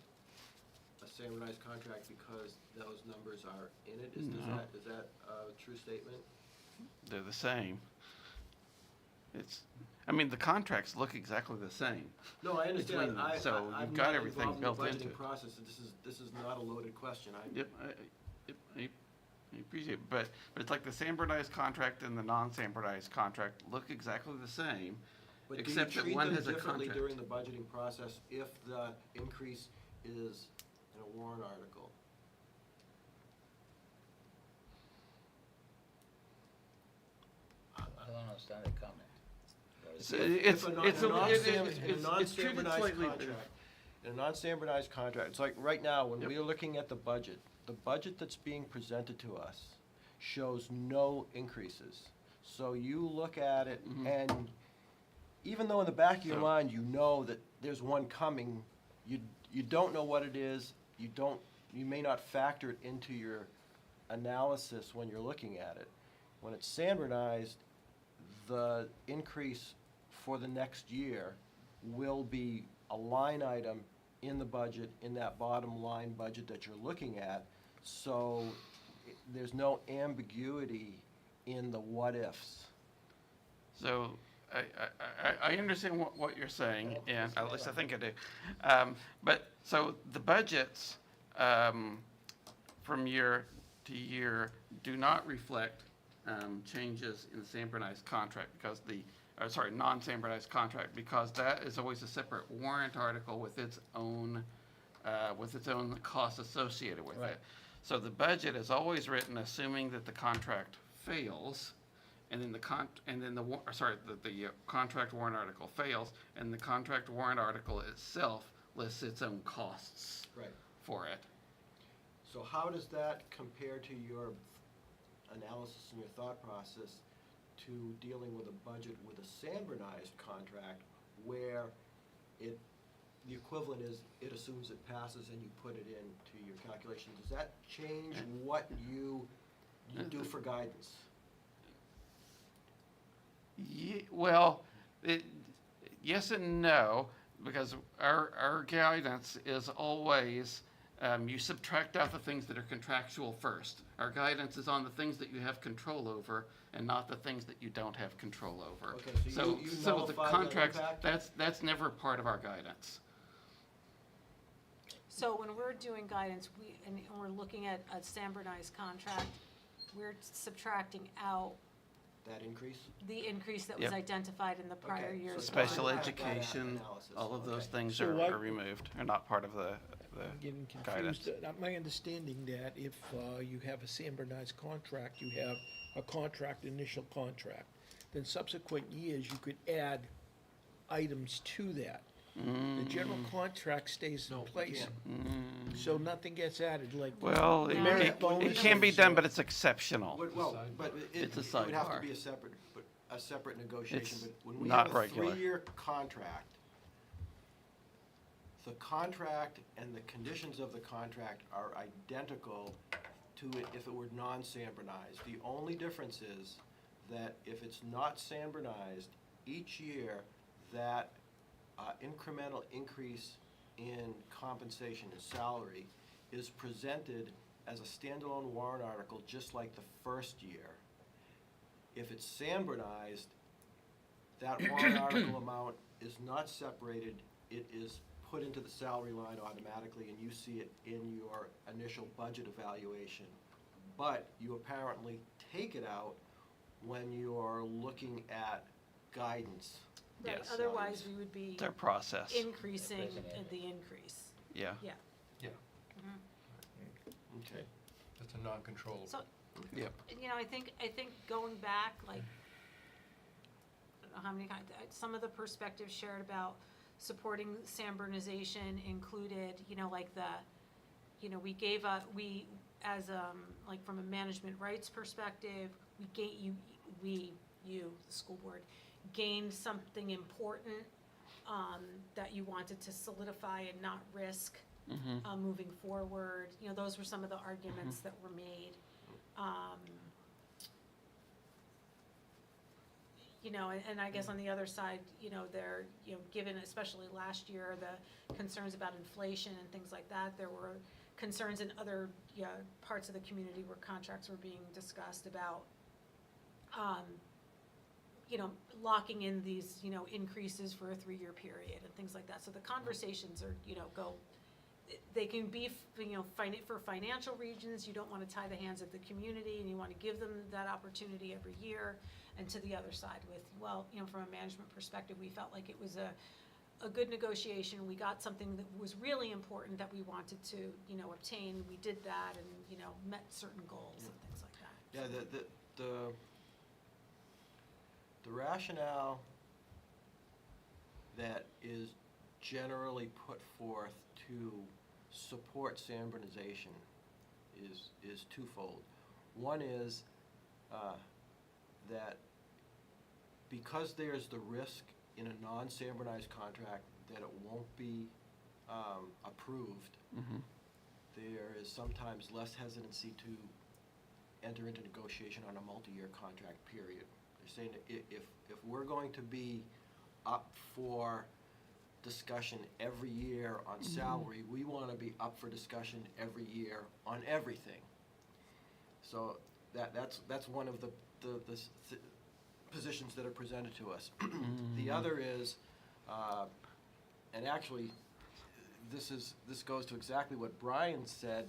a Sanbornized contract because those numbers are in it. No. Is that a true statement? They're the same. The contracts look exactly the same. No, I understand. Between them, so I'm you've got not everything involved in built the into budgeting it. process, so this is not a loaded question. Yep, I appreciate it, but it's like the Sanbornized contract and the non-Sanbornized contract look exactly the same, But except do you that treat one them has a differently contract. during the budgeting process if the increase is in a warrant article? I don't understand the comment. It's In a treated non-standardized slightly. contract, in a non-standardized contract, it's like right now, when Yep. we are looking at the budget that's being presented to us shows no increases. So you look at it, and even though in the back of your So- mind, you know that there's one coming, you don't know what it is, you may not factor it into your analysis when you're looking at it. When it's standardized, the increase for the next year will be a line item in the budget, in that bottom line budget that you're looking at, so there's no ambiguity in the what-ifs. So I understand what you're saying, and at least I think I do. But, so the budgets from year to year do not reflect changes in the San contract because non-San contract, because that is always a separate warrant article with its own costs associated with Right. it. So the budget is always written assuming that the contract fails, and then the contract warrant article fails, and the contract warrant article itself lists its own costs Right. for it. So how does that compare to your analysis and your thought process to dealing with a budget with a San contract where the equivalent is it assumes it passes and you put it into your calculation? Does that change what you do for guidance? Well, yes and no, because our guidance is always, you subtract out the things that are contractual first. Our guidance is on the things that you have control over and not the things that you don't have control over. Okay, so So, you so the nullify that contracts, impact? that's never part of our guidance. So when we're doing guidance, and we're looking at a standardized contract, we're subtracting out That increase? the increase that was Yep. identified in the prior Okay, so year's. it's Special contract. education, analysis, all of those okay. things So are what- are removed, are not part of the I'm getting guidance. confused. My understanding that if you have a standardized contract, you have a contract, initial contract, then subsequent years, you could add items to that. The general contract stays in No, you place, can't. so nothing gets added, like. Well, No. merit it bonuses. can be done, but it's exceptional. Well, but It's a it would have to sidebar. be a separate negotiation, It's but when we not have a regular. 3-year contract, the contract and the conditions of the contract are identical to it if it were non-Sanbernized. The only difference is that if it's not Sanbernized, each year, that incremental increase in compensation and salary is presented as a standalone warrant article, just like the first year. If it's Sanbernized, that warrant article amount is not separated, it is put into the salary line automatically, and you see it in your initial budget evaluation. But you apparently take it out when you're looking at guidance. Right, Yes. otherwise we would be Their process, increasing Increasing it. the increase. yeah. Yeah. Yeah, Okay. that's a non-controllable. So, Yep. you know, I think going back, like, I don't know how many times, some of the perspectives shared about supporting Sanbernization included, you know, like we as, like, from a management rights perspective, you, the school board, gained something important, that you wanted to solidify and not risk, moving forward. You know, those were some of the arguments that were made. You know, and I guess on the other side, you know, given especially last year, the concerns about inflation and things like that, there were concerns in other, parts of the community where contracts were being discussed about, you know, locking in these, you know, increases for a 3-year period and things like that. So the conversations are, you know, they can be, you know, for financial reasons, you don't want to tie the hands of the community and you want to give them that opportunity every year. And to the other side with, well, you know, from a management perspective, we felt like it was a good negotiation. We got something that was really important that we wanted to, you know, obtain. We did that and, you know, met certain goals and things like that. Yeah, the rationale that is generally put forth to support Sanbernization is twofold. One is that because there's the risk in a non-Sanbernized contract that it won't be approved, there is sometimes less hesitancy to enter into negotiation on a multi-year contract period. They're saying that if we're going to be up for discussion every year on salary. We want to be up for discussion every year on everything. So that's one of the positions that are presented to us. The other is, and actually, this goes to exactly what Brian said,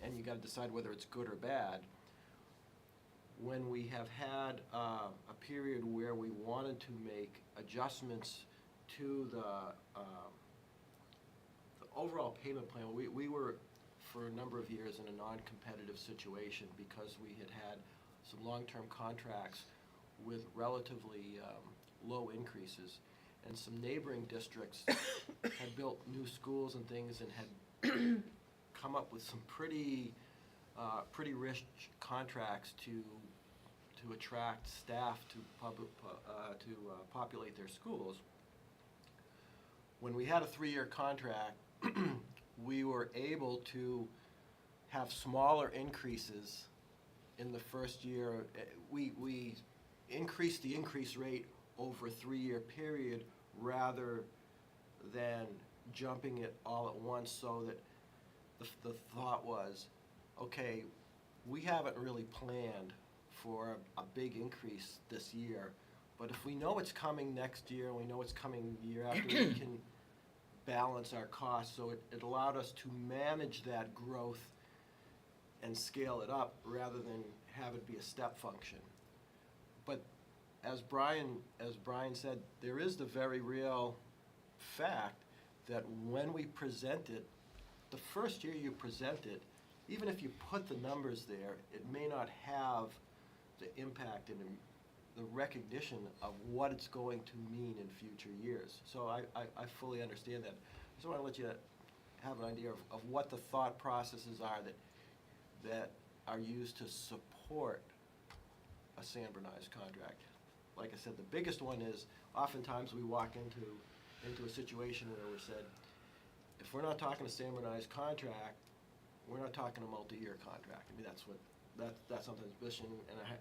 and you got to decide whether it's good or bad. When we have had a period where we wanted to make adjustments to the overall payment plan, we were for a number of years in a non-competitive situation because we had had some long-term contracts with relatively low increases, and some neighboring districts had built new schools and things and had come up with some pretty rich contracts to attract staff to populate their schools. When we had a 3-year contract, we were able to have smaller increases in the first year. We increased the increase rate over a 3-year period rather than jumping it all at once, so that the thought was, okay, we haven't really planned for a big increase this year, but if we know it's coming next year and we know it's coming the year after, we can balance our costs. So it allowed us to manage that growth and scale it up rather than have it be a step function. But as Brian said, there is the very real fact that when we present it, the first year you present it, even if you put the numbers there, it may not have the impact and the recognition of what it's going to mean in future years. So I fully understand that. I just want to let you have an idea of what the thought processes are that are used to support a San Bernard's contract. Like I said, the biggest one is oftentimes we walk into a situation where we're said, if we're not talking a San Bernard's contract, we're not talking a multi-year contract. I mean, that's something's position,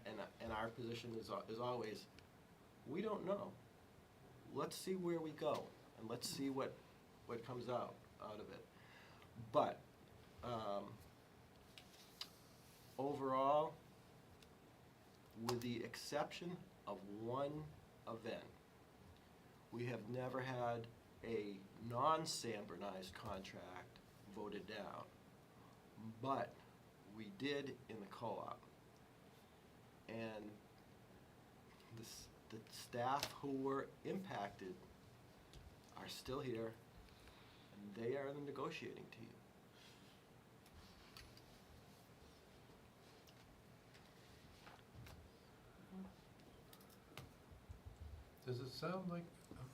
and our position is always, we don't know. Let's see where we go, and let's see what comes out of it. But overall, with the exception of one event, we have never had a non-San Bernard's contract voted down, but we did in the co-op. And the staff who were impacted are still here, and they are in the negotiating team. Does it sound like,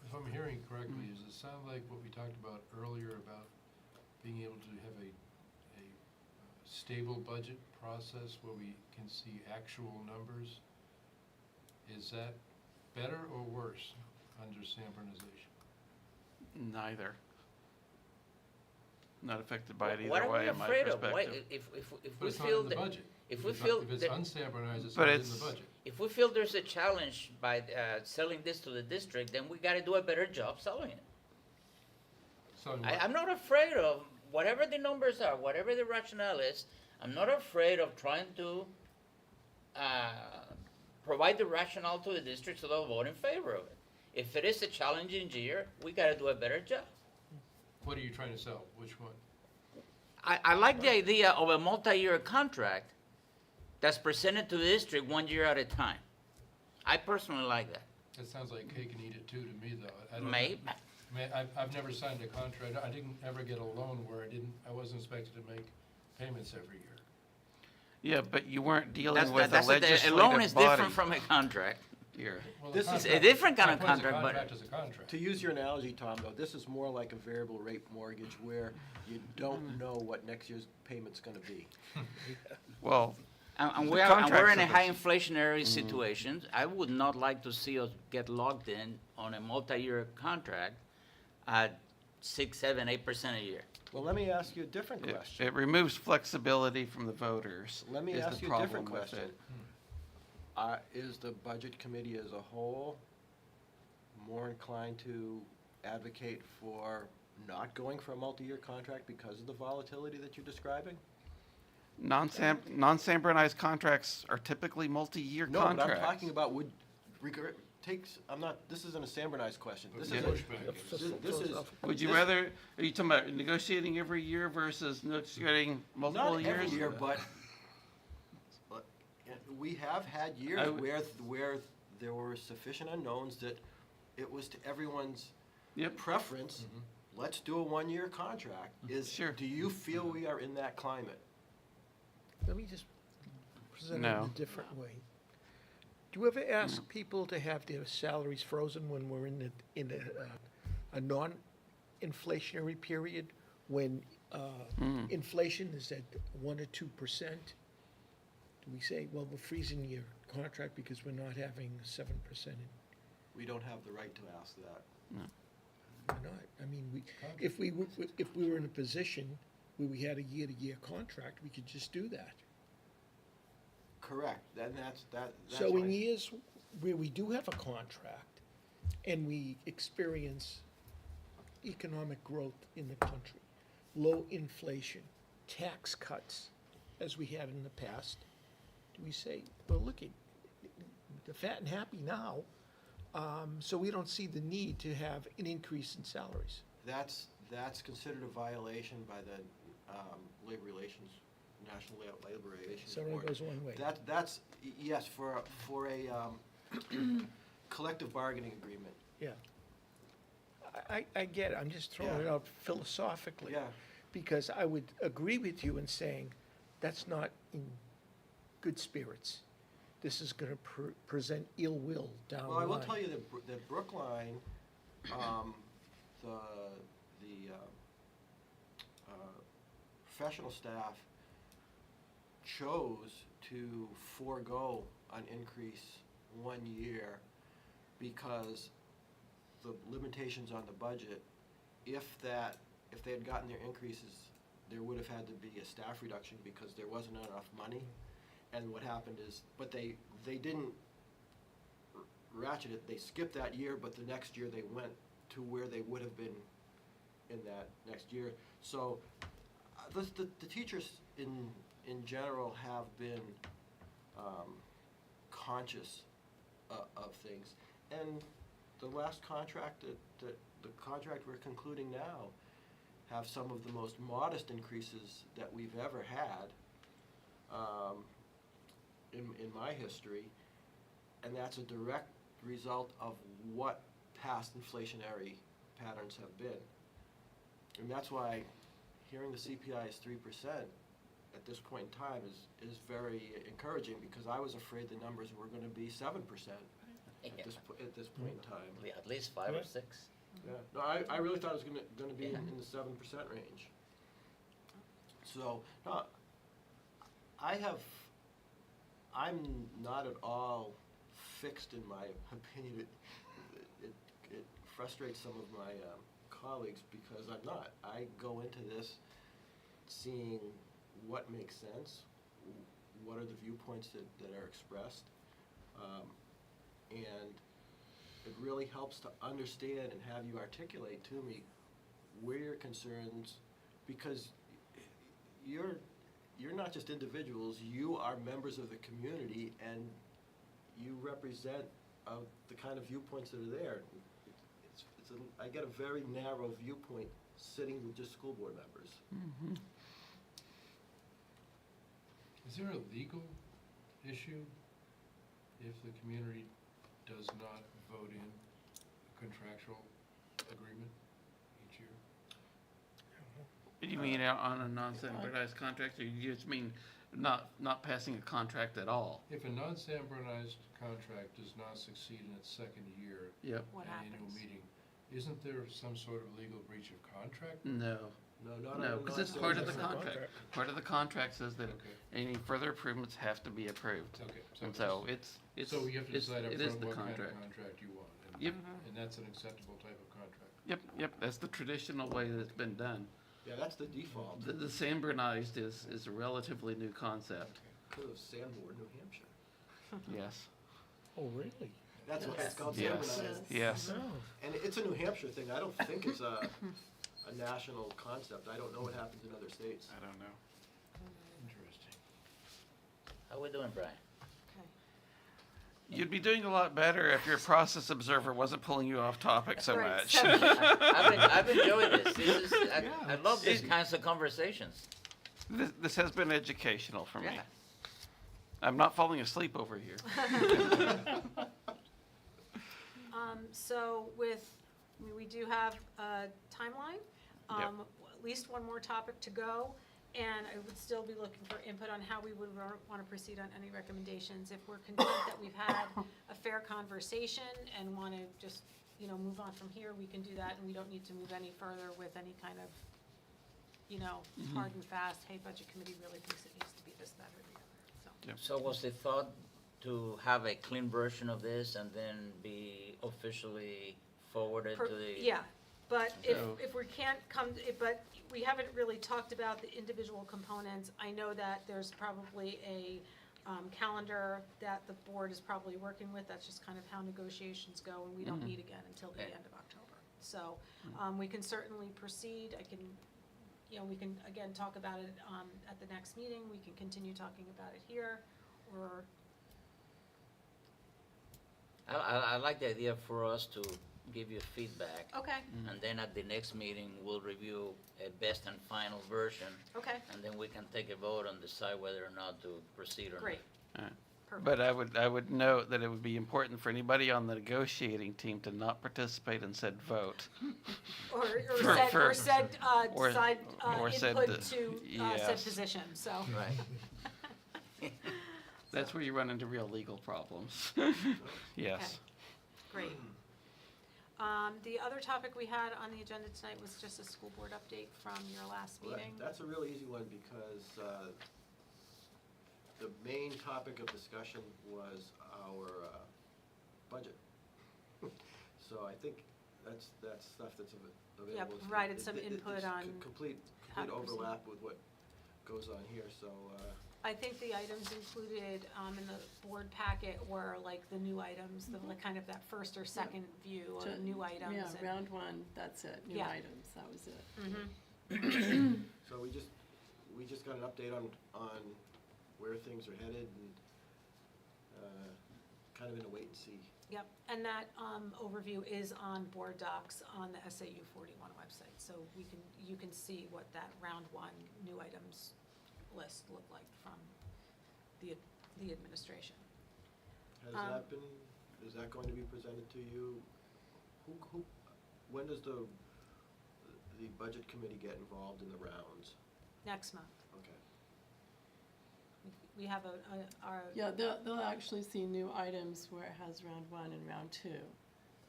if I'm hearing correctly, does it sound like what we talked about earlier about being able to have a stable budget process where we can see actual numbers? Is that better or worse under Sanbornization? Neither. Not affected by it What either are we way, in my afraid of? Why, perspective. if But we it's not feel in the that, budget. if we feel If it's that, unSanbornized, it's But not in the it's- budget. if we feel there's a challenge by selling this to the district, then we gotta do a better job selling it. So I'm not afraid of whatever the numbers are, whatever the rationale is. I'm not afraid of trying to provide the rationale to the district so they'll vote in favor of it. If it is a challenging year, we gotta do a better job. what are you trying to sell? Which one? I like the idea of a multi-year contract that's presented to the district 1 year at a time. I personally like that. That sounds like cake and eat it too to me, though. I don't- Maybe. I mean, I've never signed a contract. I didn't ever get a loan where I wasn't expected to make payments every year. Yeah, but you weren't dealing That's, with a that's, legislative a loan is body different from a contract. here. Well, This the is a contract- different kind of my point is a contract, but- contract is a contract. To use your analogy, Tom, though, this is more like a variable rate mortgage where you don't know what next year's payment's gonna be. Well, And The we're contracts in a are high the- inflationary situation. I would not like to see us get locked in on a multi-year contract at 6, 7, 8% a year. Well, let me ask you a different it question. removes flexibility from the voters. Let me is the ask you a problem different with question. it. Is the budget committee as a whole more inclined to advocate for not going for a multi-year contract because of the volatility that you're describing? Non-standardized contracts are typically multi-year No, contracts. but I'm talking about this isn't a standardized question. This is Yeah. this is. Would you this- rather, are you talking about negotiating every year versus negotiating multiple Not years? every year, but we have had years I w- where there were sufficient unknowns that it was to everyone's Yep. preference, let's do a one-year contract. Sure. Do you feel we are in that climate? Let me just present it in No. a different way. Do you ever ask people to have their salaries frozen when we're in a non-inflationary period, when inflation is at 1 or 2%? Do we say, well, we're freezing your contract because we're not having 7%? We don't have the right to ask that. We're not. I mean, if we were in a position where we had a year-to-year contract, we could just do that. Correct, that's So in why- years where we do have a contract and we experience economic growth in the country, low inflation, tax cuts, as we had in the past, do we say, well, look, they're fat and happy now, so we don't see the need to have an increase in salaries? That's considered a violation by the Labor Relations, National Labor Relations So it only Board. goes one way. That's, yes, for a collective bargaining agreement. Yeah. I get it, I'm just throwing it Yeah. out philosophically. Yeah. Because I would agree with you in saying, that's not in good spirits. This is gonna present ill will down the line. Well, I will tell you that Brookline, the professional staff chose to forego an increase 1 year because the limitations on the budget, if they had gotten their increases, there would have had to be a staff reduction because there wasn't enough money. And what happened is, but they didn't ratchet it, they skipped that year, but the next year they went to where they would have been in that next year. So, the teachers in general have been conscious of things. And the last contract, the contract we're concluding now, have some of the most modest increases that we've ever had in my history, and that's a direct result of what past inflationary patterns have been. And that's why hearing the CPI is 3% at this point in time is very encouraging, because I was afraid the numbers were going to be 7% at this point in time. At least 5 Yeah. or 6. Yeah, no, I really thought it was gonna be in the 7% range. So, no, I'm not at all fixed in my opinion. It frustrates some of my colleagues because I'm not. I go into this seeing what makes sense, what are the viewpoints that are expressed, and it really helps to understand and have you articulate to me where your concerns, because you're not just individuals, you are members of the community, and you represent the kind of viewpoints that are there. I get a very narrow viewpoint sitting with just school board members. Mm-hmm. Is there a legal issue if the community does not vote in a contractual agreement each year? You mean on a non-standardized contract, or you just mean not passing a contract at all? If a non-standardized contract does not succeed in its second year Yep. What at annual happens? meeting, isn't there some sort of legal breach of contract? No, No, because it's part of the Different contract. contract. Part of the contract says that Okay. any further improvements have to be approved. Okay. And so it's, So we have to decide it is upfront the what kind of contract. contract you want. and- Yep. And that's an acceptable type of contract. Yep, that's the traditional way that it's been done. Yeah, that's the default. The standardized is a relatively new concept, Because of Sanborn, New Hampshire. yes. Oh, really? That's why it's called Yes. salmonized. Yes. No. And it's a New Hampshire thing. I don't think it's a national concept. I don't know what happens in other states. I don't know. Interesting. How we doing, Brian? Okay. You'd be doing a lot better if your process observer wasn't pulling you off topic so Right, much. so- I've enjoyed this. I love these kinds of conversations. This has been educational for me. Yeah. I'm not falling asleep over here. So we do have a timeline, at least one more topic to go, and I would still be looking for input on how we would want to proceed on any recommendations. If we're content that we've had a fair conversation and want to just, move on from here, we can do that, and we don't need to move any further with any kind of, hard and fast, hey, budget committee really thinks it needs to be this, that, or the other, so. So was the thought to have a clean version of this and then be officially forwarded to the? Yeah, but So- if we can't but we haven't really talked about the individual components. I know that there's probably a calendar that the board is probably working with. That's just kind of how negotiations go, and we don't meet again until the Okay. end of October. So, we can certainly proceed. We can, again, talk about it at the next meeting. We can continue talking about it here, or, I like the idea for us to give you feedback. okay, And then at the next meeting, we'll review a best and final version. okay, And then we can take a vote and decide whether or not to proceed or not. great. Alright. Perfect. But I would note that it would be important for anybody on the negotiating team to not participate in said vote. Or For- said, or- decide, or said input the- to, said yes. position, so. Right. That's where you run into real legal problems. Yes. Great. The other topic we had on the agenda tonight was just a school board update from your last Well, meeting. That's a real easy one because the main topic of discussion was our budget. So I think that's stuff that's available. Yeah, It's- provided some it's input on Complete how to proceed. overlap with what goes on here, so, I think the items included in the board packet were like the new items, the like kind of that first or second view of new items. Yeah, and- round one, that's it, new Yeah. items, that was it. so we just got an update on where things are headed and kind of in a wait and see. Yep, and that overview is on board docs on the SAU 41 website, so you can see what that round one new items list looked like from the administration. Is that going to be presented to you? When does the budget committee get involved in the rounds? Next month, Okay. we have our. Yeah, they'll actually see new items where it has round one and round two.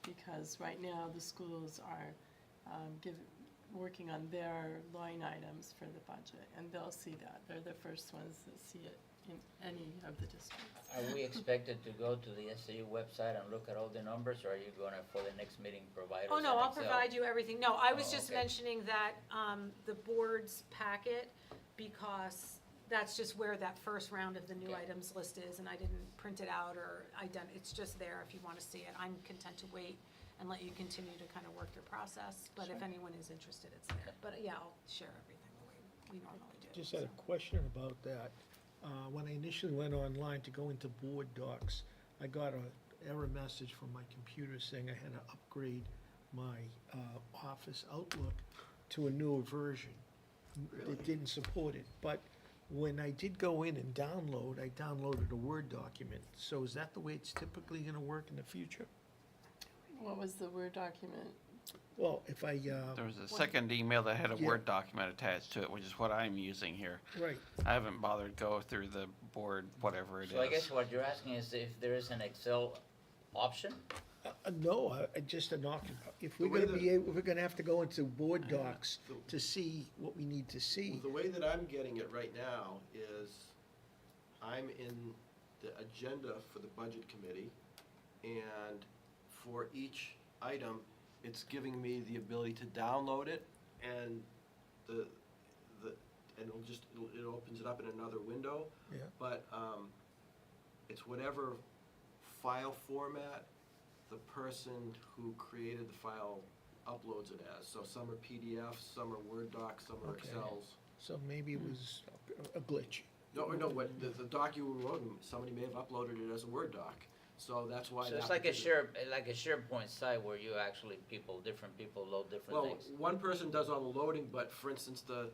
Because right now, the schools are working on their line items for the budget, and they'll see that. They're the first ones that see it in any of the districts. Are we expected to go to the SAU website and look at all the numbers, or are you gonna, for the next meeting, provide us Oh, an no, I'll Excel? provide you everything. No, I was Oh, just okay. mentioning that, the board's packet, because that's just where that first round of the new Okay. items list is, and I didn't print it out or it's just there if you wanna see it. I'm content to wait and let you continue to kind of work your process, but if anyone is interested, it's there. Okay. But yeah, I'll share everything the way we normally do. Just had a so. question about that. When I initially went online to go into board docs, I got an error message from my computer saying I had to upgrade my Office Outlook to a newer version. Really? It didn't support it, but when I did go in and download, I downloaded a Word document. So is that the way it's typically gonna work in the future? What was the Word document? Well, if I, There was a second email that had a Yeah. Word document attached to it, which is what I'm using here. right, I haven't bothered to go through the board, whatever it is. So I guess what you're asking is if there is an Excel option? no, just an if The we're way gonna that- be able, if we're gonna have to go into board docs to see what we need to see. The way that I'm getting it right now is I'm in the agenda for the budget committee, and for each item, it's giving me the ability to download it, and it opens it up in another window. Yeah. But it's whatever file format the person who created the file uploads it as. So some are PDFs, some are Word docs, some are Okay. Excels. So maybe it was a glitch. No, what, the doc you wrote, somebody may have uploaded it as a Word doc, so that's why. So that it's like a particular- SharePoint site where you actually different people load different Well, things. one person does all the loading, but for instance, the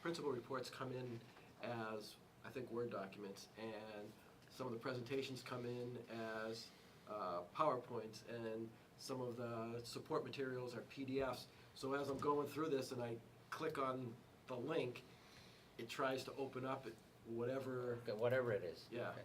principal reports come in as, I think, Word documents, and some of the presentations come in as PowerPoints, and some of the support materials are PDFs. So as I'm going through this and I click on the link, it tries to open up whatever, Okay, whatever it is. yeah. Okay.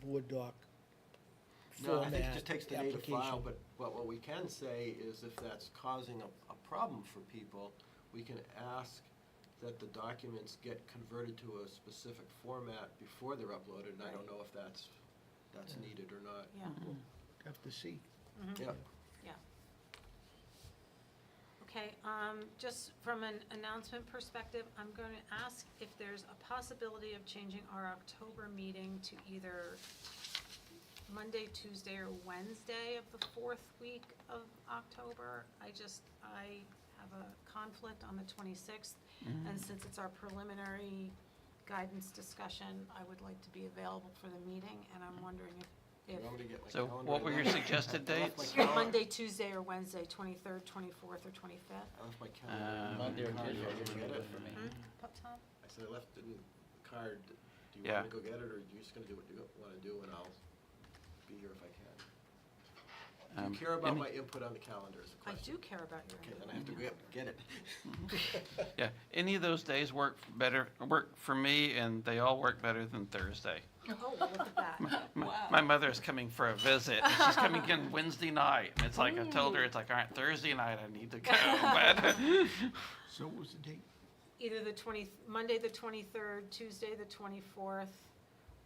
Word doc No, I format think it just takes the native file, application. but what we can say is if that's causing a problem for people, we can ask that the documents get converted to a specific format before they're uploaded, and I don't know if that's needed or not. Yeah. Have to see. Yeah. Okay, just from an announcement perspective, I'm going to ask if there's a possibility of changing our October meeting to either Monday, Tuesday, or Wednesday of the fourth week of October. I have a conflict on the 26th, and since it's our preliminary guidance discussion, I would like to be available for the meeting, and I'm wondering if You want me to get my So calendar what were your out? suggested I left my dates? calendar- Monday, Tuesday, or Wednesday, 23rd, 24th, or 25th. I left my calendar. Monday or in the car. Tuesday, Do you usually wanna good get for me. Tom? I said I left it in the card. Do you Yeah. want me to go get it, or are you just gonna do what you want to do, and I'll be here if I can? Do you care about Any- my input on the calendar is the I question. do care about your Okay, input. then I have to get it. Yeah, any of those days work for me, and they all work better than Thursday. Oh, look at that. My mother is coming for a visit, and she's coming in Wednesday night, and it's like, I told her, it's like, all right, Thursday night, I need to go, but, So what was the date? Either Monday the 23rd, Tuesday the 24th,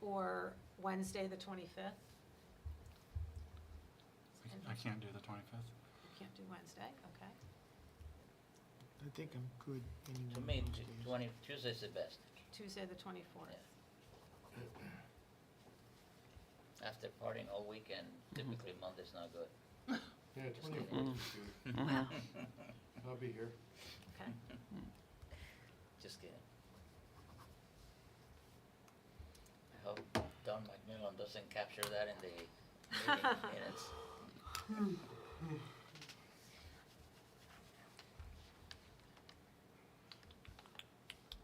or Wednesday the 25th. I can't do the 25th. You can't do Wednesday, okay. I think I'm good any To one me, of those days. Tuesday's the best. Tuesday the 24th. After partying all weekend, typically Monday's not good. Yeah, 24th is good. I'll be here. Okay. Just kidding. I hope Don McMillan doesn't capture that in the meeting minutes. All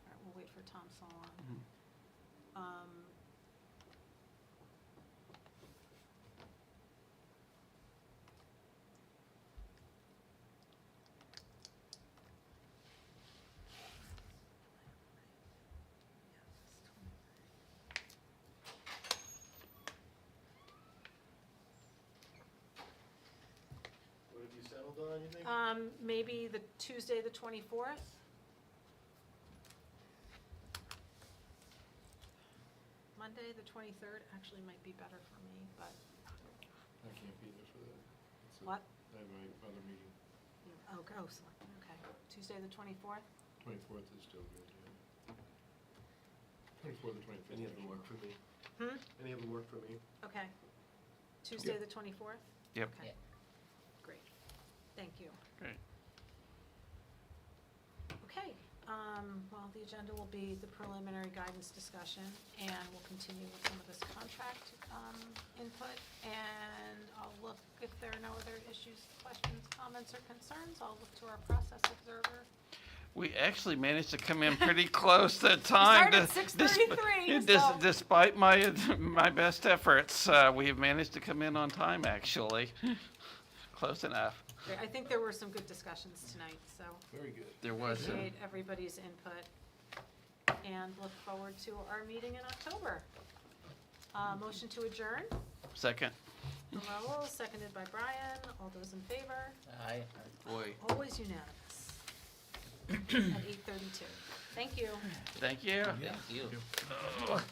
right, we'll wait for Tom Solon. What have you settled on, you think? Maybe the Tuesday the 24th? Monday the 23rd actually might be better for me, but I can't be there for that. what? I have my other meeting. Okay. Tuesday the 24th? 24th is still good, yeah. 24th or 25th. Any of them work for me. Hmm? Any of them work for me. Okay. Tuesday the 24th? Yep. Okay. Yeah. Great. Thank you. Great. Okay, well, the agenda will be the preliminary guidance discussion, and we'll continue with some of this contract input. And I'll look, if there are no other issues, questions, comments, or concerns, I'll look to our process observer. We actually managed to come in pretty close to time. started at 6:33, so- Despite my best efforts, we have managed to come in on time, actually. Close enough. I think there were some good discussions tonight, so Very good. There was some. appreciate everybody's input, and look forward to our meeting in October. Motion to adjourn, Second. from Raul, seconded by Brian. All those in favor? Aye. Boy, Always unanimous. At 8:32. Thank you. thank you. Thank you.